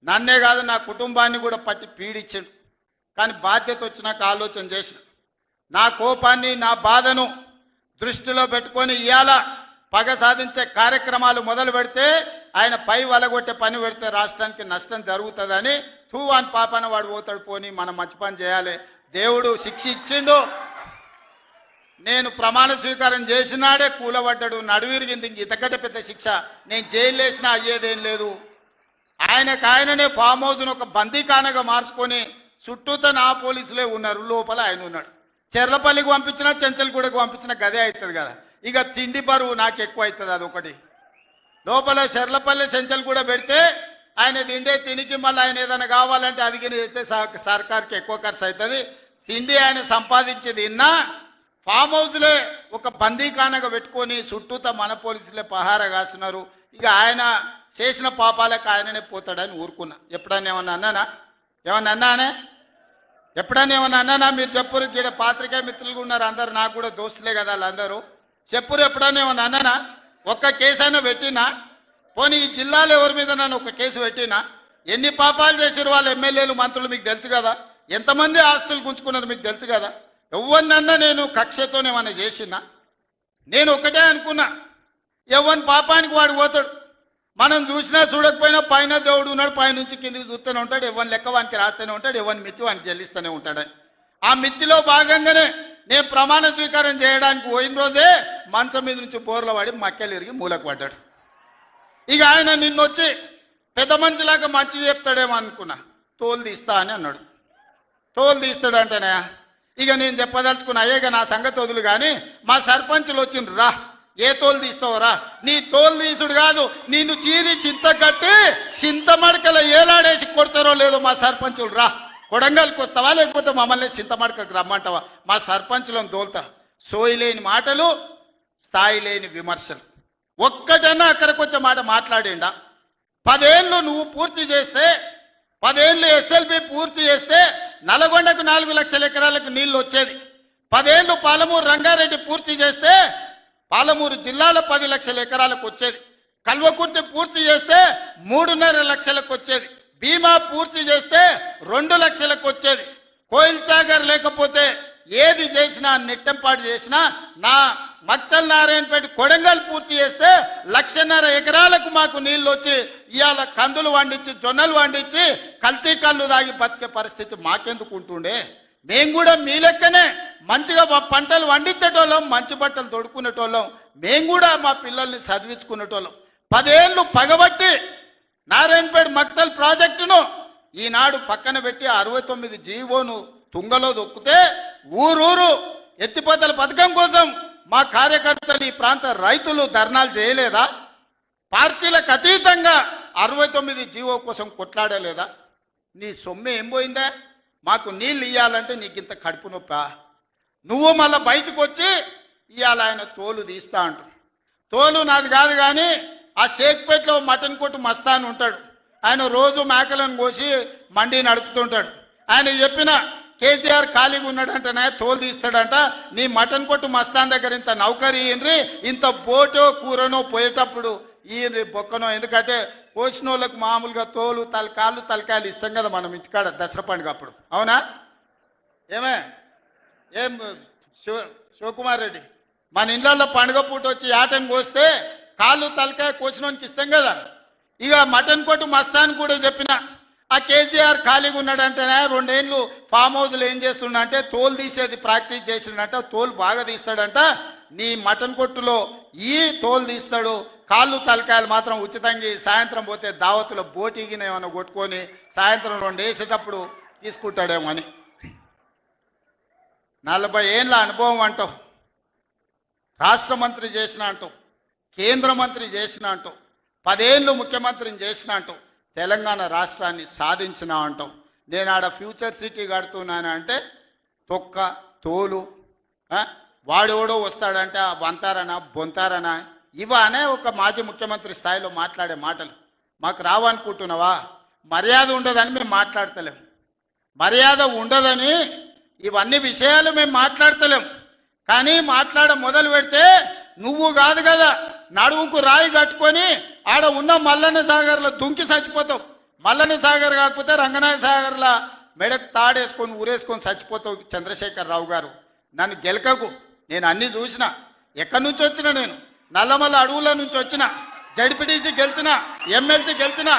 నన్నే కాదు, నా కుటుంబాన్ని కూడా పట్టి పీడించాడు. కానీ బాధ్యత వచ్చినాక ఆలోచన చేసిన, నా కోపాన్ని, నా బాధను దృష్టిలో పెట్టుకొని ఇవాళ పగ సాధించే కార్యక్రమాలు మొదలు పెడితే ఆయన పై వలగొట్టే పని పెడితే రాష్ట్రానికి నష్టం జరుగుతుందని తూవాన్ పాపన వాడు పోతాడు, పోని మనం మంచి పని చేయాలి. దేవుడు శిక్ష ఇచ్చిండు. నేను ప్రమాణ స్వీకారం చేసినాడే కూలబడ్డాడు, నడువిరిగింది. ఇంతకంటే పెద్ద శిక్ష నేను జైలు వేసినా అయ్యేదేం లేదు. ఆయననే ఫామ్ హౌస్ను ఒక బందీఖానగా మార్చుకొని చుట్టూతో నా పోలీసులే ఉన్నారు, లోపల ఆయన ఉన్నాడు. చెర్లపల్లికి పంపించినా చెంచల్గూడకు పంపించిన గదే అవుతుంది కదా. ఇక తిండి బరువు నాకు ఎక్కువ అవుతుంది. అదొకటి. లోపల చెర్లపల్లి చెంచల్గూడ పెడితే ఆయన తిండే తినికి మళ్ళీ ఆయన ఏదైనా కావాలంటే అదిగిన చేస్తే సర్కార్కి ఎక్కువ ఖర్చు అవుతుంది. తిండి ఆయన సంపాదించేది ఇన్నా ఫామ్ హౌస్లే ఒక బందీఖానగా పెట్టుకొని చుట్టూతో మన పోలీసులే పహారా కాస్తున్నారు. ఇక ఆయన చేసిన పాపాలకు ఆయననే పోతాడని ఊరుకున్నా. ఎప్పుడన్నా ఏమన్నా అన్నానా? ఎప్పుడన్నా ఏమన్నా అన్నానా? మీరు చెప్పురు. ఇక్కడ పాత్రికేయ మిత్రులు ఉన్నారు అందరు, నాకు కూడా దోస్తులే కదా వాళ్ళందరూ. చెప్పురు, ఎప్పుడన్నా ఏమన్నా అన్నానా? ఒక్క కేసు అయినా పెట్టినా? పోనీ ఈ జిల్లాలో ఎవరి మీద నన్ను ఒక కేసు పెట్టినా? ఎన్ని పాపాలు చేసారు వాళ్ళ ఎమ్మెల్యేలు, మంత్రులు మీకు తెలుసు కదా. ఎంతమంది ఆస్తులు గుంజుకున్నారు మీకు తెలుసు కదా. ఎవరినన్నా నేను కక్షతోనేమన్నా చేసినా? నేను ఒకటే అనుకున్నా, ఎవరి పాపానికి వాడు పోతాడు. మనం చూసినా చూడకపోయినా పైన దేవుడు ఉన్నాడు, పైనుంచి కిందికి చూస్తూనే ఉంటాడు. ఎవరిని లెక్క వానికి రాస్తూనే ఉంటాడు, ఎవరిని మిత్తి వానికి చెల్లిస్తూనే ఉంటాడని. ఆ మిత్తిలో భాగంగానే నేను ప్రమాణ స్వీకారం చేయడానికి పోయిన రోజే మంచం మీద నుంచి బోర్ల పడి మక్కెలు ఇరిగి మూలకు పడ్డాడు. ఇక ఆయన నిన్నొచ్చి పెద్ద మనిషిలాగా మంచి చెప్తాడేమో అనుకున్నా. తోలు తీస్తా అని అన్నాడు. తోలు తీస్తాడంటేనే ఇక నేను చెప్పదలుచుకున్నా, అయ్యేగా నా సంగతి వదులు కానీ మా సర్పంచులు వచ్చిండ్రు, రా ఏ తోలు తీస్తావురా? నీ తోలు తీసుడు కాదు, నిన్ను చీరి చింత కట్టి చింతమడకల ఏలాడేసి కొడతారో లేదో మా సర్పంచులు, రా కొడంగల్కి వస్తావా లేకపోతే మమ్మల్ని చింతమడకకు రమ్మంటావా? మా సర్పంచులను తోలుతా. సోయి లేని మాటలు, స్థాయి లేని విమర్శలు. ఒక్కటన్నా అక్కడికి వచ్చే మాట మాట్లాడిండా? 10 ఏళ్ళు నువ్వు పూర్తి చేస్తే, 10 ఏళ్ళు ఎస్ఎల్బి పూర్తి చేస్తే నల్గొండకు 4 లక్షల ఎకరాలకు నీళ్లు వచ్చేది. 10 ఏళ్ళు పాలమూరు రంగారెడ్డి పూర్తి చేస్తే పాలమూరు జిల్లాలో 10 లక్షల ఎకరాలకు వచ్చేది. కల్వకుర్తి పూర్తి చేస్తే 3.5 లక్షలకు వచ్చేది. భీమా పూర్తి చేస్తే 2 లక్షలకు వచ్చేది. కోయిల్ సాగర్ లేకపోతే ఏది చేసినా, నెట్టంపాటు చేసినా, నా మక్తల్ నారాయణపేట కొడంగల్ పూర్తి చేస్తే 1.5 ఎకరాలకు మాకు నీళ్లు వచ్చి ఇవాళ కందులు వండించి, జొన్నలు వండించి, కల్తీ కళ్ళు తాగి బతికే పరిస్థితి మాకెందుకు ఉంటుండే? మేము కూడా మీ లెక్కనే మంచిగా పంటలు వండించేటోళ్ళం, మంచి బట్టలు తొడుక్కునేటోళ్ళం. మేము కూడా మా పిల్లల్ని చదివించుకునేటోళ్ళం. 10 ఏళ్ళు పగబట్టి నారాయణపేట మక్తల్ ప్రాజెక్టును ఈనాడు పక్కన పెట్టి 69 జీవోను తుంగలో దొక్కితే ఊరూరు ఎత్తిపోతల పథకం కోసం మా కార్యకర్తలు, ఈ ప్రాంత రైతులు ధర్నాలు చేయలేదా? పార్టీలకు అతీతంగా 69 జీవో కోసం కొట్లాడలేదా? నీ సొమ్మె ఏం పోయిందా? మాకు నీళ్ళు ఇవ్వాలంటే నీకు ఇంత కడుపు నొప్పా? నువ్వు మళ్ళీ బయటకు వచ్చి ఇవాళ ఆయన తోలు తీస్తా అంటు. తోలు నాది కాదు కానీ ఆ షేక్పేటలో మటన్ కొట్టు మస్తాన్ ఉంటాడు. ఆయన రోజు మేకలను కోసి మండి నడుపుతుంటాడు. ఆయన చెప్పిన కేసీఆర్ ఖాళీగా ఉన్నాడంటనే తోలు తీస్తాడంట. నీ మటన్ కొట్టు మస్తాన్ దగ్గర ఇంత నౌకరీ ఇయ్యండ్రి, ఇంత బోటో కూరనో పోయేటప్పుడు ఈయన బొక్కనో. ఎందుకంటే కోసిన వాళ్ళకు మామూలుగా తోలు కాళ్ళు తలకాయలు ఇస్తాం కదా మనం ఇంటికాడ దసరా పండుగ అప్పుడు, అవునా? ఏమే ఏం శివకుమార్ రెడ్డి, మన ఇళ్ళల్లో పండుగ పూట వచ్చి యాటను కోస్తే కాళ్ళు తలకాయ కోసినోనికి ఇస్తాం కదా. ఇక మటన్ కొట్టు మస్తాన్ కూడా చెప్పిన, ఆ కేసీఆర్ ఖాళీగా ఉన్నాడంటేనే 2 ఏళ్ళు ఫామ్ హౌస్లో ఏం చేస్తున్నా అంటే తోలు తీసేది ప్రాక్టీస్ చేసిండంట. తోలు బాగా తీస్తాడంట. నీ మటన్ కొట్టులో ఈ తోలు తీస్తాడు, కాళ్ళు తలకాయలు మాత్రం ఉచితంగా సాయంత్రం పోతే దావతులో బోటీగిన ఏమైనా కొట్టుకొని సాయంత్రం 2 వేసేటప్పుడు తీసుకుంటాడేమో అని. 40 ఏళ్ళ అనుభవం అంటావు, రాష్ట్ర మంత్రి చేసిన అంటావు, కేంద్ర మంత్రి చేసిన అంటావు, 10 ఏళ్ళు ముఖ్యమంత్రిని చేసిన అంటావు, తెలంగాణ రాష్ట్రాన్ని సాధించిన అంటావు. నేను ఆడ ఫ్యూచర్ సిటీ కడుతున్నాను అంటే తొక్క తోలు, వాడెవడో వస్తాడంటే వంతారనా బొంతారనా ఇవనే ఒక మాజీ ముఖ్యమంత్రి స్థాయిలో మాట్లాడే మాటలు మాకు రావనుకుంటున్నావా? మర్యాద ఉండదని మేము మాట్లాడతలేం, మర్యాద ఉండదని ఇవన్నీ విషయాలు మేము మాట్లాడతలేం. కానీ మొదలు పెడితే నువ్వు కాదు కదా నడువుకు రాయి కట్టుకొని ఆడ ఉన్న మల్లన్న సాగర్లో దుంకి చచ్చిపోతావు. మల్లన్న సాగర్ కాకపోతే రంగనాథ సాగర్ల మెడకు తాడేసుకొని ఊరేసుకొని చచ్చిపోతావు. చంద్రశేఖరరావు గారు, నన్ను గెలకకు. నేను అన్ని చూసిన. ఎక్కడి నుంచి వచ్చిన? నేను నల్లమల్ల అడవుల నుంచి వచ్చిన. జడ్పీటీసీ గెలిచిన, ఎమ్మెల్సీ గెలిచిన,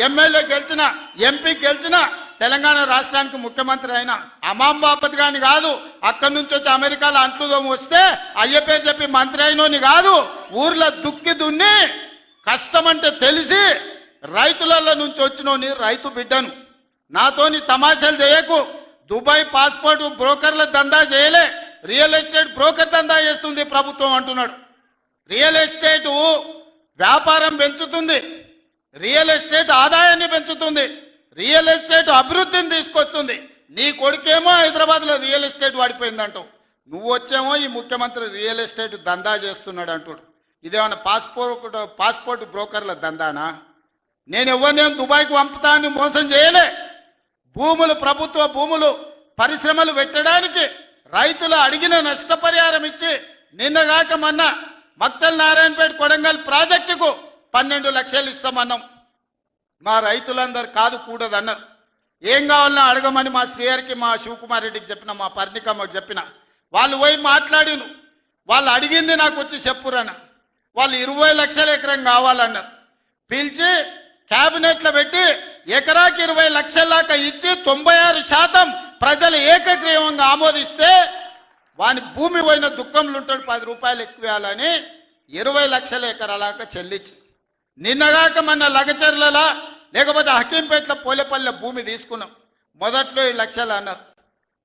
ఎమ్మెల్యే గెలిచిన, ఎంపీ గెలిచిన, తెలంగాణ రాష్ట్రానికి ముఖ్యమంత్రి అయినా. అమాం బాపత్ గాని కాదు, అక్కడి నుంచి వచ్చి అమెరికాలో అంట్లుదోమ వస్తే అయ్య పేరు చెప్పి మంత్రి అయినోని కాదు. ఊర్లో దుక్కి దున్ని కష్టమంటే తెలిసి రైతులలో నుంచి వచ్చినోని రైతు బిడ్డను. నాతోని తమాషాలు చేయకు. దుబాయ్ పాస్పోర్ట్ బ్రోకర్ల దందా చేయలే, రియల్ ఎస్టేట్ బ్రోకర్ దందా చేస్తుంది ప్రభుత్వం అంటున్నాడు. రియల్ ఎస్టేట్ వ్యాపారం పెంచుతుంది, రియల్ ఎస్టేట్ ఆదాయాన్ని పెంచుతుంది, రియల్ ఎస్టేట్ అభివృద్ధిని తీసుకొస్తుంది. నీ కొడుకేమో హైదరాబాద్లో రియల్ ఎస్టేట్ వాడిపోయిందంటావు, నువ్వు వచ్చేమో ఈ ముఖ్యమంత్రి రియల్ ఎస్టేట్ దందా చేస్తున్నాడు అంటాడు. ఇదేమన్నా పాస్పోర్ట్ బ్రోకర్ల దందానా? నేను ఎవరినేం దుబాయ్కి పంపుతా అని మోసం చేయలే. భూములు, ప్రభుత్వ భూములు పరిశ్రమలు పెట్టడానికి రైతులు అడిగిన నష్టపరిహారం ఇచ్చి నిన్నగాక మొన్న మక్తల్ నారాయణపేట కొడంగల్ ప్రాజెక్టుకు 12 లక్షలు ఇస్తామన్నాం. మా రైతులందరూ కాదు కూడదన్నారు. ఏం కావాలన్నా అడగమని మా శ్రీహరికి, మా శివకుమార్ రెడ్డికి చెప్పిన, మా పరిణికమ్మకు చెప్పిన. వాళ్ళు పోయి మాట్లాడిను. వాళ్ళు అడిగింది నాకు వచ్చి చెప్పురన్న. వాళ్ళు 20 లక్షల ఎకరం కావాలన్నారు. పిలిచి క్యాబినెట్లో పెట్టి ఎకరాకి 20 లక్షల దాకా ఇచ్చి 96% ప్రజలు ఏకగ్రీవంగా ఆమోదిస్తే వాని భూమి పోయిన దుఃఖంలో ఉంటాడు, 10 రూపాయలు ఎక్కువ ఇవ్వాలని 20 లక్షల ఎకరాలాగా చెల్లించి నిన్నగాక మన లగచర్లలా లేకపోతే హకీంపేటలో పోలేపల్లె భూమి తీసుకున్నాం. మొదట్లో 7 లక్షలు అన్నారు.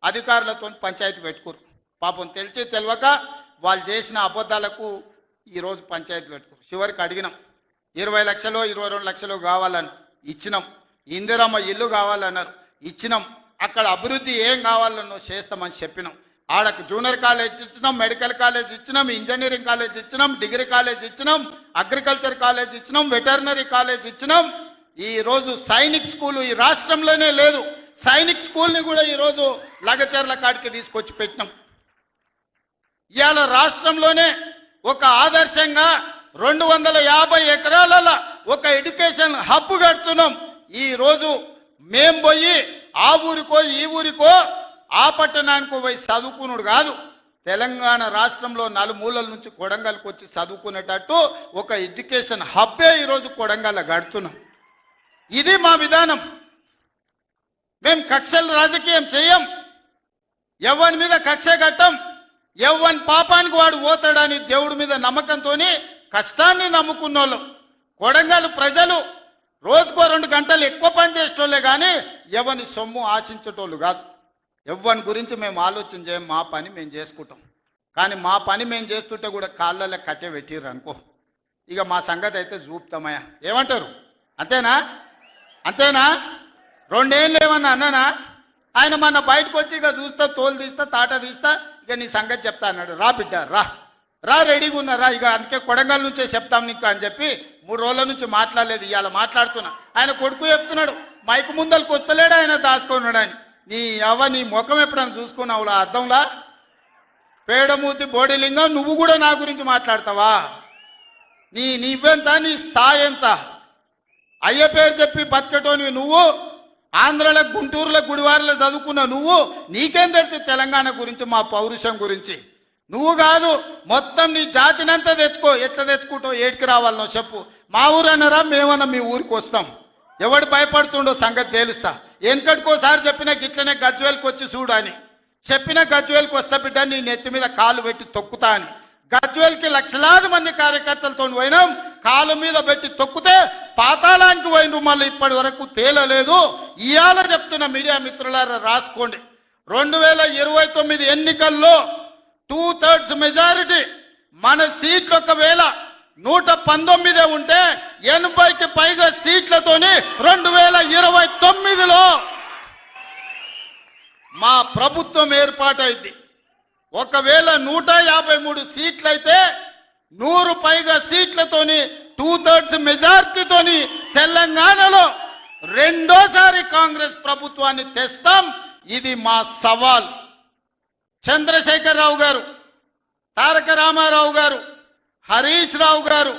అధికారులతో పంచాయతీ పెట్టుకోరు. పాపం తెలిసి తెలియక వాళ్ళు చేసిన అబద్ధాలకు ఈరోజు పంచాయతీ పెట్టుకోరు. చివరికి అడిగినాం, 20 లక్షలు 22 లక్షలు కావాలని ఇచ్చినాం. ఇందిరమ్మ ఇల్లు కావాలన్నారు, ఇచ్చినాం. అక్కడ అభివృద్ధి ఏం కావాలన్నో చేస్తామని చెప్పినాం. ఆడకు జూనియర్ కాలేజ్ ఇచ్చినాం, మెడికల్ కాలేజ్ ఇచ్చినాం, ఇంజనీరింగ్ కాలేజ్ ఇచ్చినాం, డిగ్రీ కాలేజ్ ఇచ్చినాం, అగ్రికల్చర్ కాలేజ్ ఇచ్చినాం, వెటర్నరీ కాలేజ్ ఇచ్చినాం. ఈరోజు సైనిక్ స్కూల్ ఈ రాష్ట్రంలోనే లేదు. సైనిక్ స్కూల్ని కూడా ఈరోజు లగచర్ల కాడికి తీసుకొచ్చి పెట్టినాం. ఇవాళ రాష్ట్రంలోనే ఒక ఆదర్శంగా 250 ఎకరాలలో ఒక ఎడ్యుకేషన్ హబ్ కడుతున్నాం. ఈ రోజు మేం పోయి ఆ ఊరికో ఈ ఊరికో ఆ పట్టణానికో పోయి చదువుకున్నాడు కాదు, తెలంగాణ రాష్ట్రంలో నలుమూలల నుంచి కొడంగల్కి వచ్చి చదువుకునేటట్టు ఒక ఎడ్యుకేషన్ హబ్బే ఈరోజు కొడంగల్ కడుతున్నాం. ఇది మా విధానం. మేము కక్షల రాజకీయం చేయం, ఎవరి మీద కక్ష కట్టం. ఎవరి పాపానికి వాడు పోతాడని దేవుడి మీద నమ్మకంతో కష్టాన్ని నమ్ముకున్నోళ్ళం. కొడంగల్ ప్రజలు రోజుకో 2 గంటలు ఎక్కువ పని చేసేటోళ్ళే కానీ ఎవరిని సొమ్ము ఆశించేటోళ్ళు కాదు. ఎవరి గురించి మేము ఆలోచన చేయం, మా పని మేము చేసుకుంటాం. కానీ మా పని మేము చేస్తుంటే కూడా కాళ్ళలో కట్టె పెట్టిర్రు అనుకో, ఇక మా సంగతి అయితే చూపుతామయ్యా. ఏమంటారు? అంతేనా? అంతేనా? 2 ఏళ్ళు ఏమన్నా అన్నానా? ఆయన మన బయటకు వచ్చి ఇక చూస్తా, తోలు తీస్తా, తాట తీస్తా, ఇక నీ సంగతి చెప్తా అన్నాడు. రా బిడ్డ రా రెడీగా ఉన్నారా, ఇక అందుకే కొడంగల్ నుంచే చెప్తాం నీకు అని చెప్పి 3 రోజుల నుంచి మాట్లాడలేదు. ఇవాళ మాట్లాడుతున్నా. ఆయన కొడుకు చెప్తున్నాడు, మైకు ముందలకు వస్తలేడు, ఆయన దాచుకున్నాడు. ఆయన నీ ముఖం ఎప్పుడైనా చూసుకున్నావులా అద్దంలా? పేడమూతి బోడిలింగం, నువ్వు కూడా నా గురించి మాట్లాడతావా? నీవెంత, నీ స్థాయి ఎంత? అయ్య పేరు చెప్పి బతికటోనివి నువ్వు, ఆంధ్రలో గుంటూరులో గుడివారిలో చదువుకున్న నువ్వు, నీకేం తెలుసు తెలంగాణ గురించి, మా పౌరుషం గురించి? నువ్వు కాదు, మొత్తం నీ జాతినంతా తెచ్చుకో. ఎట్లా తెచ్చుకుంటావు, ఏడికి రావాలనో చెప్పు. మా ఊరన్నారా, మేమన్నా మీ ఊరికి వస్తాం. ఎవడు భయపడుతుండో సంగతి తేలుస్తా. వెనకటికోసారి చెప్పిన గిట్లనే గజ్వేల్కి వచ్చి చూడు అని చెప్పిన, గజ్వేల్కి వస్తా బిడ్డ, నీ నెత్తి మీద కాలు పెట్టి తొక్కుతా అని. గజ్వేల్కి లక్షలాది మంది కార్యకర్తలతో పోయినాం, కాలు మీద పెట్టి తొక్కితే పాతాళానికి పోయిన మళ్ళీ ఇప్పటి వరకు తేలలేదు. ఇవాళ చెప్తున్న మీడియా మిత్రులారా రాసుకోండి, 2029 ఎన్నికల్లో 2/3 మెజారిటీ మన సీట్లు ఒకవేళ 119 ఉంటే 80కి పైగా సీట్లతోని 2029లో మా ప్రభుత్వం ఏర్పాటైంది. ఒకవేళ 153 సీట్లయితే 100 పైగా సీట్లతోని 2/3 మెజార్టీతోని తెలంగాణలో రెండోసారి కాంగ్రెస్ ప్రభుత్వాన్ని తెస్తాం. ఇది మా సవాల్. చంద్రశేఖరరావు గారు, తారక రామారావు గారు, హరీష్ రావు గారు,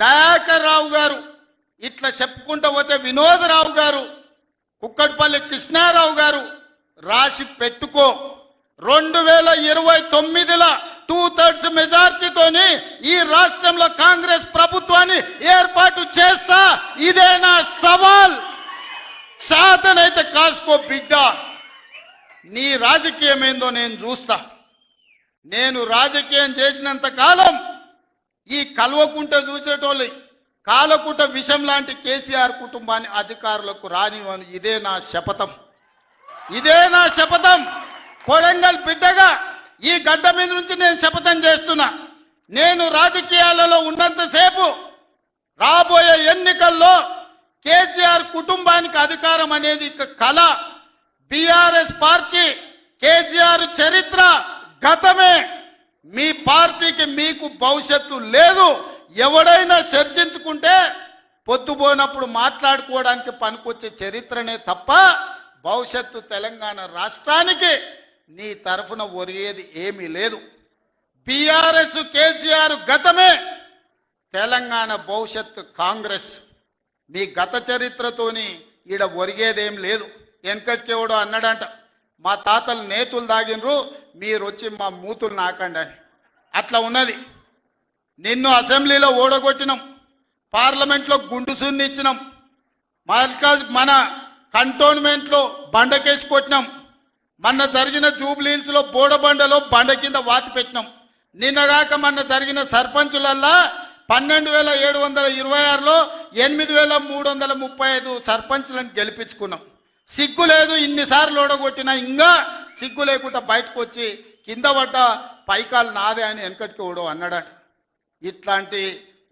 దయాకర్ రావు గారు, ఇట్లా చెప్పుకుంటూ పోతే వినోదరావు గారు, కుక్కట్పల్లి కృష్ణారావు గారు, రాసి పెట్టుకో. 2029లో 2/3 మెజార్టీతోని ఈ రాష్ట్రంలో కాంగ్రెస్ ప్రభుత్వాన్ని ఏర్పాటు చేస్తా. ఇదే నా సవాల్. శాతనైతే కాసుకో బిడ్డ. నీ రాజకీయం ఏందో నేను చూస్తా. నేను రాజకీయం చేసినంత కాలం ఈ కల్వకుంట చూసేటోళ్ళు కాలకుంట విషం లాంటి కేసీఆర్ కుటుంబాన్ని అధికారులకు రానివ్వను. ఇదే నా శపథం, ఇదే నా శపథం. కొడంగల్ బిడ్డగా ఈ గడ్డ మీద నుంచి నేను శపథం చేస్తున్నా. నేను రాజకీయాలలో ఉన్నంతసేపు రాబోయే ఎన్నికల్లో కేసీఆర్ కుటుంబానికి అధికారం అనేది ఇక కళ. బీఆర్ఎస్ పార్టీ, కేసీఆర్ చరిత్ర గతమే. మీ పార్టీకి మీకు భవిష్యత్తు లేదు. ఎవడైనా చర్చించుకుంటే పొద్దుపోనప్పుడు మాట్లాడుకోవడానికి పనికొచ్చే చరిత్రనే తప్ప భవిష్యత్తు తెలంగాణ రాష్ట్రానికి నీ తరఫున ఒరిగేది ఏమీ లేదు. బీఆర్ఎస్ కేసీఆర్ గతమే, తెలంగాణ భవిష్యత్తు కాంగ్రెస్. మీ గత చరిత్రతోని ఈడ ఒరిగేదేం లేదు. వెనకటికేవడో అన్నాడంట, మా తాతలు నేతులు దాగినరు, మీరు వచ్చి మా మూతులు నాకండి అని. అట్లా ఉన్నది. నిన్ను అసెంబ్లీలో ఓడగొట్టినాం, పార్లమెంట్లో గుండు సున్ని ఇచ్చినాం, మన కంటోన్మెంట్లో బండకేసి కొట్టినాం, మొన్న జరిగిన జూబ్లీహిల్స్లో బోడబండలో బండ కింద వాతి పెట్టినాం. నిన్నగాక మొన్న జరిగిన సర్పంచులల్లా 12,726లో 8,335 సర్పంచులను గెలిపించుకున్నాం. సిగ్గు లేదు, ఇన్నిసార్లు ఓడగొట్టినా ఇంకా సిగ్గు లేకుండా బయటకు వచ్చి కింద పడ్డ పైకాలు నాదే అని వెనకటికి ఓడో అన్నాడట. ఇట్లాంటి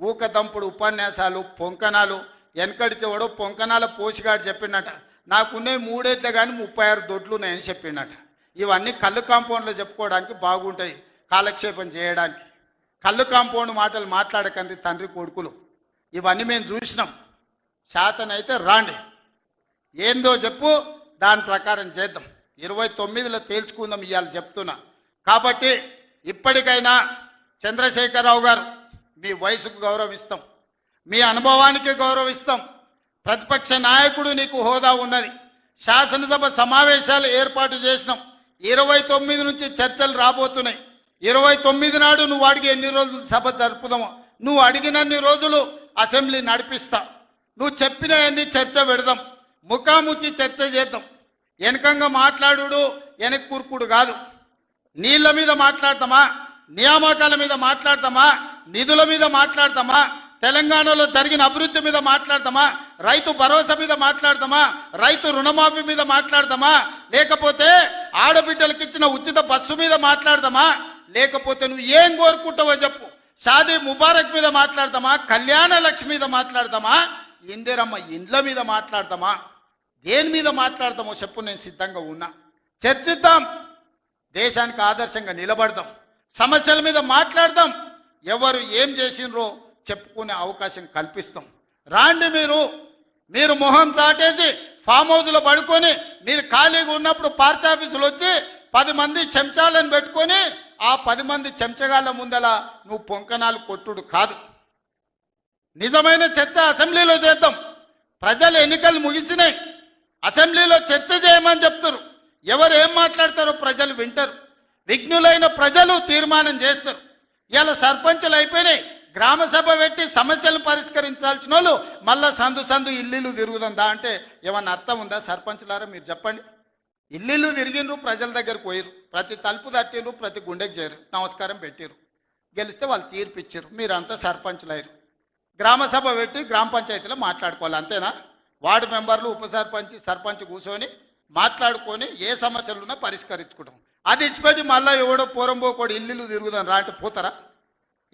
ఊకదంపుడు ఉపన్యాసాలు, పొంకనాలు వెనకడికి ఓడో పొంకనాల పోషిగాడు చెప్పిండట, నాకున్నే 3 ఏళ్ళే కానీ 36 దొడ్లు ఉన్నాయని చెప్పిండట. ఇవన్నీ కళ్ళు కాంపౌండ్లో చెప్పుకోవడానికి బాగుంటాయి, కాలక్షేపం చేయడానికి. కళ్ళు కాంపౌండ్ మాటలు మాట్లాడకండి తండ్రి కొడుకులు. ఇవన్నీ మేము చూసినాం. శాతనైతే రాండి, ఏందో చెప్పు, దాని ప్రకారం చేద్దాం. 29లో తేల్చుకుందాం ఇవాళ చెప్తున్నా. కాబట్టి ఇప్పటికైనా చంద్రశేఖరరావు గారు, మీ వయసుకు గౌరవిస్తాం, మీ అనుభవానికి గౌరవిస్తాం. ప్రతిపక్ష నాయకుడు నీకు హోదా ఉన్నది. శాసనసభ సమావేశాలు ఏర్పాటు చేసినాం. 29 నుంచి చర్చలు రాబోతున్నాయి. 29 నాడు నువ్వు అడిగి ఎన్ని రోజులు సభ జరుపుదామో, నువ్వు అడిగినన్ని రోజులు అసెంబ్లీ నడిపిస్తా. నువ్వు చెప్పిన అన్ని చర్చ పెడదాం, ముఖాముఖి చర్చ చేద్దాం. వెనకంగా మాట్లాడు వెనక్కి కూర్పుడు కాదు. నీళ్ల మీద మాట్లాడతామా, నియామకాల మీద మాట్లాడతామా, నిధుల మీద మాట్లాడతామా, తెలంగాణలో జరిగిన అభివృద్ధి మీద మాట్లాడతామా, రైతు భరోసా మీద మాట్లాడతామా, రైతు రుణమాఫీ మీద మాట్లాడతామా, లేకపోతే ఆడబిడ్డలకు ఇచ్చిన ఉచిత బస్సు మీద మాట్లాడతామా, లేకపోతే నువ్వు ఏం కోరుకుంటావో చెప్పు, షాదీ ముబారక్ మీద మాట్లాడతామా, కళ్యాణ లక్ష్మి మీద మాట్లాడతామా, ఇందిరమ్మ ఇండ్ల మీద మాట్లాడతామా, దేని మీద మాట్లాడతామో చెప్పు, నేను సిద్ధంగా ఉన్నా. చర్చిద్దాం, దేశానికి ఆదర్శంగా నిలబడదాం, సమస్యల మీద మాట్లాడదాం, ఎవరు ఏం చేసినరో చెప్పుకునే అవకాశం కల్పిస్తాం. రాండి, మీరు మొహం చాటేసి ఫామ్ హౌస్లో పడుకొని మీరు ఖాళీగా ఉన్నప్పుడు పార్టీ ఆఫీసులు వచ్చి 10 మంది చెంచాలను పెట్టుకొని ఆ 10 మంది చెంచగాళ్ళ ముందల నువ్వు పొంకనాలు కొట్టుడు కాదు. నిజమైన చర్చ అసెంబ్లీలో చేద్దాం. ప్రజలు ఎన్నికలు ముగిసినాయి, అసెంబ్లీలో చర్చ చేయమని చెప్తారు. ఎవరు ఏం మాట్లాడతారో ప్రజలు వింటారు. విఘ్నులైన ప్రజలు తీర్మానం చేస్తారు. ఇలా సర్పంచులు అయిపోయినాయి. గ్రామ సభ పెట్టి సమస్యలు పరిష్కరించాల్సిన వాళ్ళు మళ్ళా సందు ఇల్లు తిరుగుతుందా అంటే ఏమన్నా అర్థం ఉందా? సర్పంచులారా మీరు చెప్పండి. ఇల్లు తిరిగిండ్రు, ప్రజల దగ్గరకు పోయిరు, ప్రతి తలుపు తట్టిండ్రు, ప్రతి గుండెకి చేరు, నమస్కారం పెట్టిరు, గెలిస్తే వాళ్ళు తీర్పిచ్చారు. మీరంతా సర్పంచులు అయ్యారు. గ్రామ సభ పెట్టి గ్రామ పంచాయతీలో మాట్లాడుకోవాలి, అంతేనా? వార్డు మెంబర్లు, ఉప సర్పంచ్, సర్పంచ్ కూర్చొని మాట్లాడుకొని ఏ సమస్యలున్నా పరిష్కరించుకుంటాం. అది ఇచ్చిపెట్టి మళ్ళీ ఎవడో పోరంబోకోడు ఇల్లు తిరుగుదాం రా అంటే పోతారా?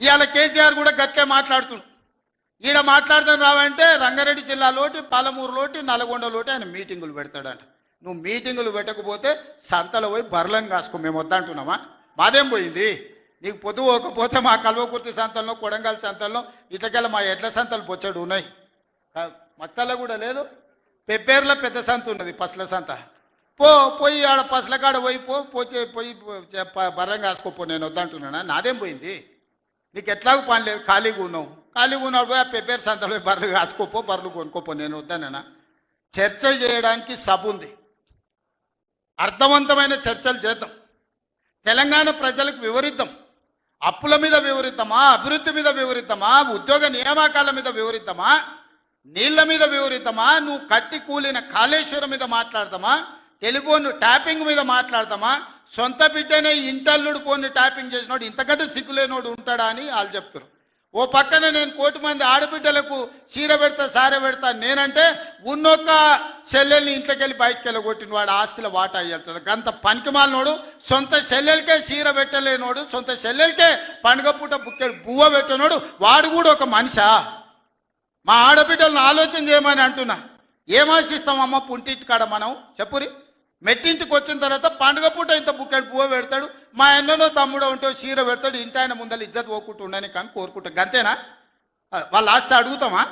ఇవాళ కేసీఆర్ కూడా గట్టే మాట్లాడుతున్నాడు. ఈడ మాట్లాడదాం రావంటే రంగారెడ్డి జిల్లాలోటి, పాలమూరులోటి, నల్గొండలోటి ఆయన మీటింగులు పెడతాడంట. నువ్వు మీటింగులు పెట్టకపోతే సంతలో పోయి బర్రెలను కాసుకో, మేము వద్దంటున్నామా? మాదేం పోయింది? నీకు పొద్దు పోకపోతే మా కల్వకుర్తి సంతల్లో, కొడంగల్ సంతల్లో, ఇటకెళ్ళ మా ఎడ్ల సంతలు బొచ్చడు ఉన్నాయి. మత్తల్లో కూడా లేదు. పెబ్బేర్లో పెద్ద సంత ఉన్నది, పసల సంత. పోయి ఆడ పసల కాడ పోయి బర్రెం కాసుకోపో, నేను వద్దంటున్నానా? నాదేం పోయింది? నీకు ఎట్లాగూ పని లేదు, ఖాళీగా ఉన్నావు పోయి ఆ పెబ్బేరు సంతలో బర్రెలు కాసుకోపో, బర్రెలు కొనుక్కోపో, నేను వద్దానేనా? చర్చ చేయడానికి సభ ఉంది, అర్థవంతమైన చర్చలు చేద్దాం, తెలంగాణ ప్రజలకు వివరిద్దాం. అప్పుల మీద వివరిద్దామా, అభివృద్ధి మీద వివరిద్దామా, ఉద్యోగ నియామకాల మీద వివరిద్దామా, నీళ్ల మీద వివరిద్దామా, నువ్వు కట్టి కూలిన కాళేశ్వరం మీద మాట్లాడదామా, టెలిఫోన్ ట్యాపింగ్ మీద మాట్లాడదామా? సొంత బిడ్డనే ఇంటల్లుడు ఫోన్ని ట్యాపింగ్ చేసినోడు ఇంతకంటే సిగ్గులేనోడు ఉంటాడా అని వాళ్ళు చెప్తారు. ఓ పక్కన నేను 1 కోటి మంది ఆడబిడ్డలకు చీర పెడతా, సారె పెడతా నేనంటే ఉన్నొక్క చెల్లెల్ని ఇంట్లోకెళ్ళి బయటకు వెళ్ళగొట్టిన వాడు ఆస్తిలో వాటా అయ్యేస్తుంది. గంత పనికిమాలినోడు, సొంత చెల్లెలకే చీర పెట్టలేనోడు, సొంత చెల్లెలకే పండుగ పూట బుక్కెడు బువ్వ పెట్టినోడు వాడు కూడా ఒక మనిషా? మా ఆడబిడ్డలను ఆలోచన చేయమని అంటున్నా. ఏం ఆశిస్తామమ్మ పుంటింటి కాడ మనం? చెప్పురి. మెట్టింటికి వచ్చిన తర్వాత పండుగ పూట ఇంత బుక్కెడు పువ్వు పెడతాడు, మా ఎన్నో తమ్ముడో ఉంటే చీర పెడతాడు, ఇంటి ఆయన ముందర ఇజ్జత్ పోకుండా ఉండని కానీ కోరుకుంటాం. గంతేనా? వాళ్ళ ఆస్తి అడుగుతామా?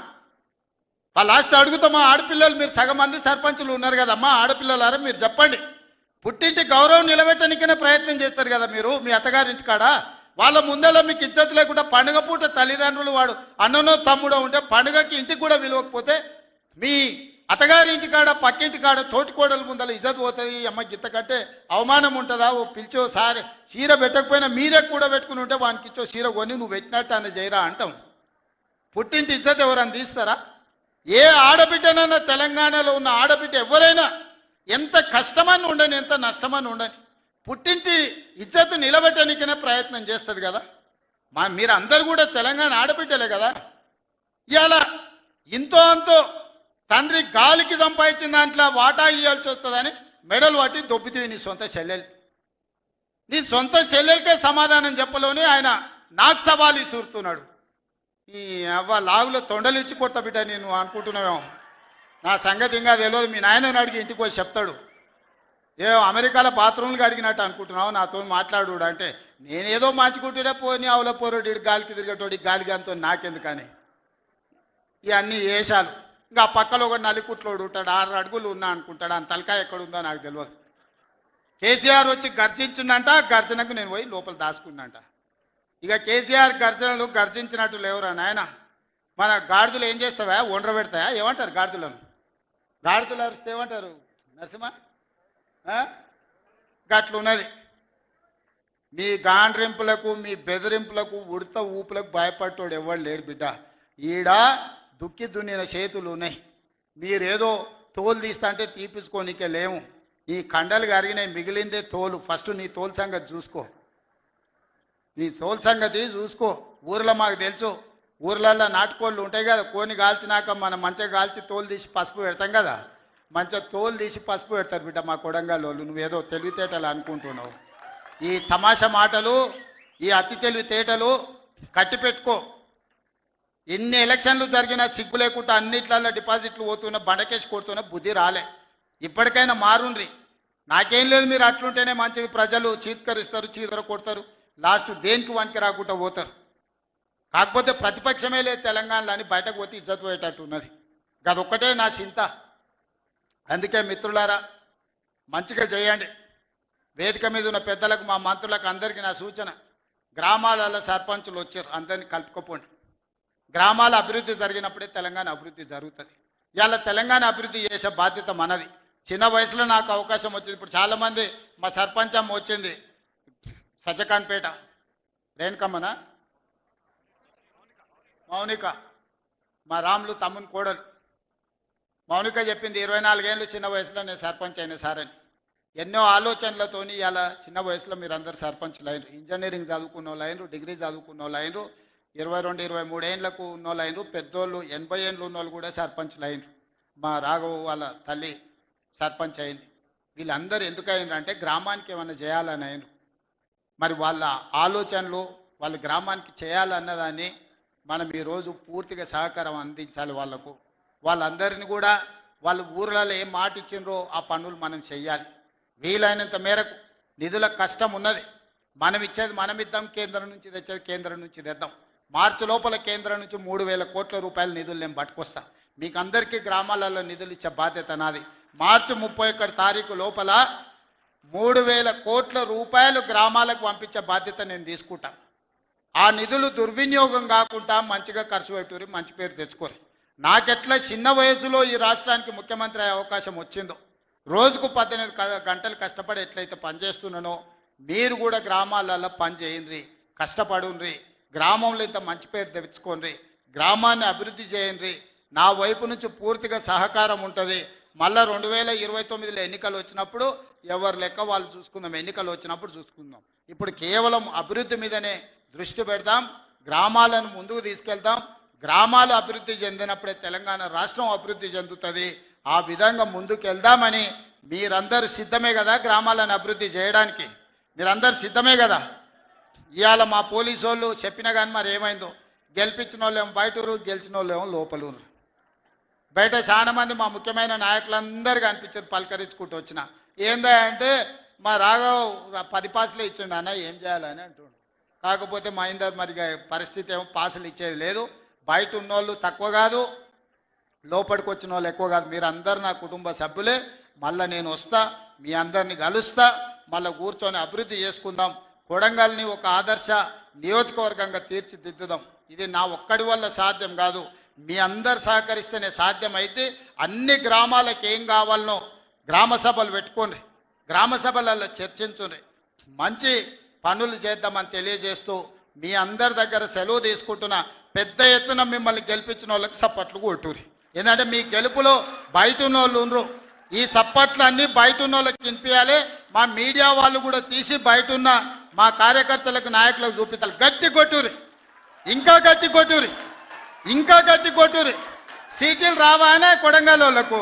ఆడపిల్లలు మీరు సగం మంది సర్పంచులు ఉన్నారు కదమ్మా, ఆడపిల్లలారా మీరు చెప్పండి. పుట్టింటి గౌరవం నిలబెట్టడానికనే ప్రయత్నం చేస్తారు కదా మీరు మీ అత్తగారింటి కాడ. వాళ్ళ ముందర మీకు ఇజ్జత్ లేకుండా పండుగ పూట తల్లిదండ్రులు వాడు అన్ననో తమ్ముడో ఉంటే పండుగకి ఇంటికి కూడా విలువకపోతే మీ అత్తగారి ఇంటి కాడ, పక్కింటి కాడ, తోటికోడల ముందర ఇజ్జత్ పోతుంది. అమ్మ గిత్త కంటే అవమానం ఉంటుందా? ఓ పిలిచో సారి చీర పెట్టకపోయినా మీరే కూడా పెట్టుకుని ఉంటే వానికి ఇచ్చో చీర కొని నువ్వు పెట్టినట్టు అని చేయరా అంటాం. పుట్టింటి ఇజ్జత్ ఎవరని తీస్తారా? ఏ ఆడబిడ్డనైనా, తెలంగాణలో ఉన్న ఆడబిడ్డ ఎవరైనా ఎంత కష్టమని ఉండని, ఎంత నష్టమని ఉండని, పుట్టింటి ఇజ్జత్ నిలబెట్టడానికనే ప్రయత్నం చేస్తుంది కదా. మీరు అందరు కూడా తెలంగాణ ఆడబిడ్డలే కదా. ఇవాళ ఇంతో అంతో తండ్రి గాలికి సంపాదించిన దాంట్లో వాటా ఇవ్వాల్సి వస్తుందని మెడలు పట్టి దొబ్బితీవి నీ సొంత చెల్లెలు. నీ సొంత చెల్లెలకే సమాధానం చెప్పలోనే ఆయన నాకు సవాలు ఇసురుతున్నాడు. ఈ అవ్వ లాగులో తొండలు ఇచ్చి కొత్త బిడ్డ నేను అనుకుంటున్నావేమో. నా సంగతి ఇంకా తెలియదు. మీ నాయనని అడిగి ఇంటికి పోయి చెప్తాడు. అమెరికాలో బాత్రూమ్లు అడిగినట్టు అనుకుంటున్నావు, నాతో మాట్లాడు అంటే నేనేదో మార్చుకుంటుండే పోనీ అవల పోరోడు గాలికి తిరిగేటోడి గాలికి అంతో నాకెందుకని ఇవన్నీ వేషాలు. ఇంకా పక్కలో ఒక నలికుట్లోడు ఉంటాడు, 6 అడుగులు ఉన్నా అనుకుంటాడు, అంత తలకాయ ఎక్కడుందో నాకు తెలియదు. కేసీఆర్ వచ్చి గర్జించిందంట, గర్జనకు నేను పోయి లోపల దాచుకున్నంట. ఇక కేసీఆర్ గర్జనలు గర్జించినట్టు లేవురా నాయన. మన గాడిదలు ఏం చేస్తావా? ఒండ్ర పెడతాయా? ఏమంటారు గాడిదలను? గాడిదలు అరిస్తే ఏమంటారు నరసింహ? గట్లున్నది. మీ గాండ్రింపులకు, మీ బెదిరింపులకు, ఉడత ఊపులకు భయపడ్డాడు ఎవరు లేరు బిడ్డ. ఈడ దుక్కి దున్నిన చేతులు ఉన్నాయి. మీరేదో తోలు తీస్తా అంటే తీపించుకోనికే లేము. ఈ కండలు కరిగినాయి, మిగిలిందే తోలు. ఫస్ట్ నీ తోలు సంగతి చూసుకో, నీ తోలు సంగతి చూసుకో. ఊర్లో మాకు తెలుసు, ఊర్లలో నాటుకోళ్ళు ఉంటాయి కదా, కోని కాల్చినాక మనం మంచిగా కాల్చి తోలు తీసి పసుపు పెడతాం కదా, మంచిగా తోలు తీసి పసుపు పెడతారు బిడ్డ మా కొడంగల్ వాళ్ళు. నువ్వేదో తెలివితేటలు అనుకుంటున్నావు. ఈ తమాషా మాటలు, ఈ అతి తెలివితేటలు కట్టి పెట్టుకో. ఎన్ని ఎలక్షన్లు జరిగినా సిగ్గు లేకుండా అన్నిట్లలో డిపాజిట్లు పోతున్నా, బండకేసి కొడుతున్నా బుద్ధి రాలే. ఇప్పటికైనా మారుండ్రి. నాకేం లేదు, మీరు అట్లుంటేనే మంచిది. ప్రజలు చీత్కరిస్తారు, చీదర కొడతారు, లాస్ట్ దేనికి వానికి రాకుండా పోతారు. కాకపోతే ప్రతిపక్షమే లేదు తెలంగాణలో అని బయటకు పోతే ఇజ్జత్ పోయేటట్టు ఉన్నది. అదొక్కటే నా చింత. అందుకే మిత్రులారా మంచిగా చేయండి. వేదిక మీద ఉన్న పెద్దలకు, మా మంత్రులకు అందరికీ నా సూచన, గ్రామాలలో సర్పంచులు వచ్చారు, అందరినీ కలుపుకోపోండి. గ్రామాల అభివృద్ధి జరిగినప్పుడే తెలంగాణ అభివృద్ధి జరుగుతుంది. ఇవాళ తెలంగాణ అభివృద్ధి చేసే బాధ్యత మనది. చిన్న వయసులో నాకు అవకాశం వచ్చింది. ఇప్పుడు చాలామంది మా సర్పంచ్ అమ్మ వచ్చింది సజ్జకాన్పేట, రేణుకమ్మన మౌనిక, మా రాములు తమ్ముని కోడలు మౌనిక చెప్పింది 24 ఏళ్ళు చిన్న వయసులో నేను సర్పంచ్ అయిన సార్ అని. ఎన్నో ఆలోచనలతోని ఇవాళ చిన్న వయసులో మీరు అందరు సర్పంచ్లు అయినరు. ఇంజనీరింగ్ చదువుకున్న వాళ్ళు అయినరు, డిగ్రీ చదువుకున్న వాళ్ళు అయినరు, 22, 23 ఏళ్ళకు ఉన్న వాళ్ళు అయినరు, పెద్దోళ్ళు 80 ఏళ్ళు ఉన్న వాళ్ళు కూడా సర్పంచ్లు అయినరు. మా రాఘవ వాళ్ళ తల్లి సర్పంచ్ అయింది. వీళ్ళందరూ ఎందుకు అయినరు అంటే గ్రామానికి ఏమైనా చేయాలని అయినరు. మరి వాళ్ళ ఆలోచనలు వాళ్ళ గ్రామానికి చేయాలన్నదాన్ని మనం ఈరోజు పూర్తిగా సహకారం అందించాలి వాళ్ళకు. వాళ్ళందరినీ కూడా వాళ్ళ ఊర్లలో ఏం మాట ఇచ్చిండ్రో ఆ పనులు మనం చెయ్యాలి. వీలైనంత మేరకు నిధుల కష్టం ఉన్నది, మనం ఇచ్చేది మనం ఇద్దాం, కేంద్రం నుంచి తెచ్చేది కేంద్రం నుంచి తెద్దాం. మార్చి లోపల కేంద్రం నుంచి 3,000 కోట్ల రూపాయల నిధులు నేను పట్టుకొస్తా. మీకు అందరికీ గ్రామాలలో నిధులు ఇచ్చే బాధ్యత నాది. మార్చి 31 తారీఖు లోపల 3,000 కోట్ల రూపాయలు గ్రామాలకు పంపించే బాధ్యత నేను తీసుకుంటా. ఆ నిధులు దుర్వినియోగం కాకుండా మంచిగా ఖర్చు పెట్టుకుని మంచి పేరు తెచ్చుకోరు. నాకెట్లా చిన్న వయసులో ఈ రాష్ట్రానికి ముఖ్యమంత్రి అయ్యే అవకాశం వచ్చిందో, రోజుకు 18 గంటలు కష్టపడి ఎట్లయితే పనిచేస్తున్నానో మీరు కూడా గ్రామాలలో పని చేయండి, కష్టపడుండ్రి, గ్రామంలో ఇంత మంచి పేరు తెచ్చుకోండి, గ్రామాన్ని అభివృద్ధి చేయండి. నా వైపు నుంచి పూర్తిగా సహకారం ఉంటుంది. మళ్ళా 2029లో ఎన్నికలు వచ్చినప్పుడు ఎవరు లెక్క వాళ్ళు చూసుకుందాం, ఎన్నికలు వచ్చినప్పుడు చూసుకుందాం. ఇప్పుడు కేవలం అభివృద్ధి మీదనే దృష్టి పెడదాం, గ్రామాలను ముందుకు తీసుకెళ్దాం. గ్రామాలు అభివృద్ధి చెందినప్పుడే తెలంగాణ రాష్ట్రం అభివృద్ధి చెందుతుంది. ఆ విధంగా ముందుకు వెళ్దామని మీరందరూ సిద్ధమే కదా గ్రామాలను అభివృద్ధి చేయడానికి? మీరందరూ సిద్ధమే కదా? ఇవాళ మా పోలీసు వాళ్ళు చెప్పినా కానీ మరి ఏమైందో, గెలిపించిన వాళ్ళేమో బయటూరు, గెలిచిన వాళ్ళేమో లోపలూరు. బయట చాలా మంది మా ముఖ్యమైన నాయకులందరూ కనిపించారు, పలకరించుకుంటూ వచ్చిన. ఏందా అంటే మా రాఘవ్ 10 పాసులే ఇచ్చిండు అన్న, ఏం చేయాలని అంటుండు. కాకపోతే మా ఇందరు మరి పరిస్థితి ఏమో పాసులు ఇచ్చేది లేదు. బయట ఉన్నోళ్ళు తక్కువ కాదు, లోపలికి వచ్చిన వాళ్ళు ఎక్కువ కాదు. మీరు అందరు నా కుటుంబ సభ్యులే. మళ్ళీ నేను వస్తా, మీ అందరిని కలుస్తా, మళ్ళీ కూర్చొని అభివృద్ధి చేసుకుందాం. కొడంగల్ని ఒక ఆదర్శ నియోజకవర్గంగా తీర్చిదిద్దుదాం. ఇది నా ఒక్కడి వల్ల సాధ్యం కాదు, మీ అందరు సహకరిస్తేనే సాధ్యం. అయితే అన్ని గ్రామాలకు ఏం కావాలనో గ్రామ సభలు పెట్టుకోండి, గ్రామ సభలలో చర్చించుండ్రి, మంచి పనులు చేద్దామని తెలియజేస్తూ మీ అందరి దగ్గర సెలవు తీసుకుంటున్నా. పెద్ద ఎత్తున మిమ్మల్ని గెలిపించిన వాళ్ళకి సప్పట్లు కొట్టుర్రి. ఎందుకంటే మీ గెలుపులో బయట ఉన్న వాళ్ళు ఉండరు. ఈ సప్పట్లు అన్నీ బయట ఉన్న వాళ్ళకి వినిపించాలి. మా మీడియా వాళ్ళు కూడా తీసి బయట ఉన్న మా కార్యకర్తలకు నాయకులకు చూపించాలి. గట్టి కొట్టుర్రి, ఇంకా గట్టి కొట్టుర్రి, ఇంకా గట్టి కొట్టుర్రి. సీటీలు రావానే కొడంగల్ వాళ్ళకు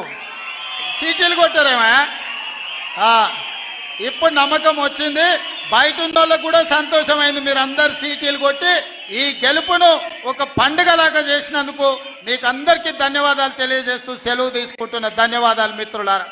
సీటీలు కొట్టారేమా? ఇప్పుడు నమ్మకం వచ్చింది, బయట ఉన్న వాళ్ళకు కూడా సంతోషమైంది. మీరు అందరు సీటీలు కొట్టి ఈ గెలుపును ఒక పండుగలాగా చేసినందుకు మీకు అందరికీ ధన్యవాదాలు తెలియజేస్తూ సెలవు తీసుకుంటున్న. ధన్యవాదాలు మిత్రులారా.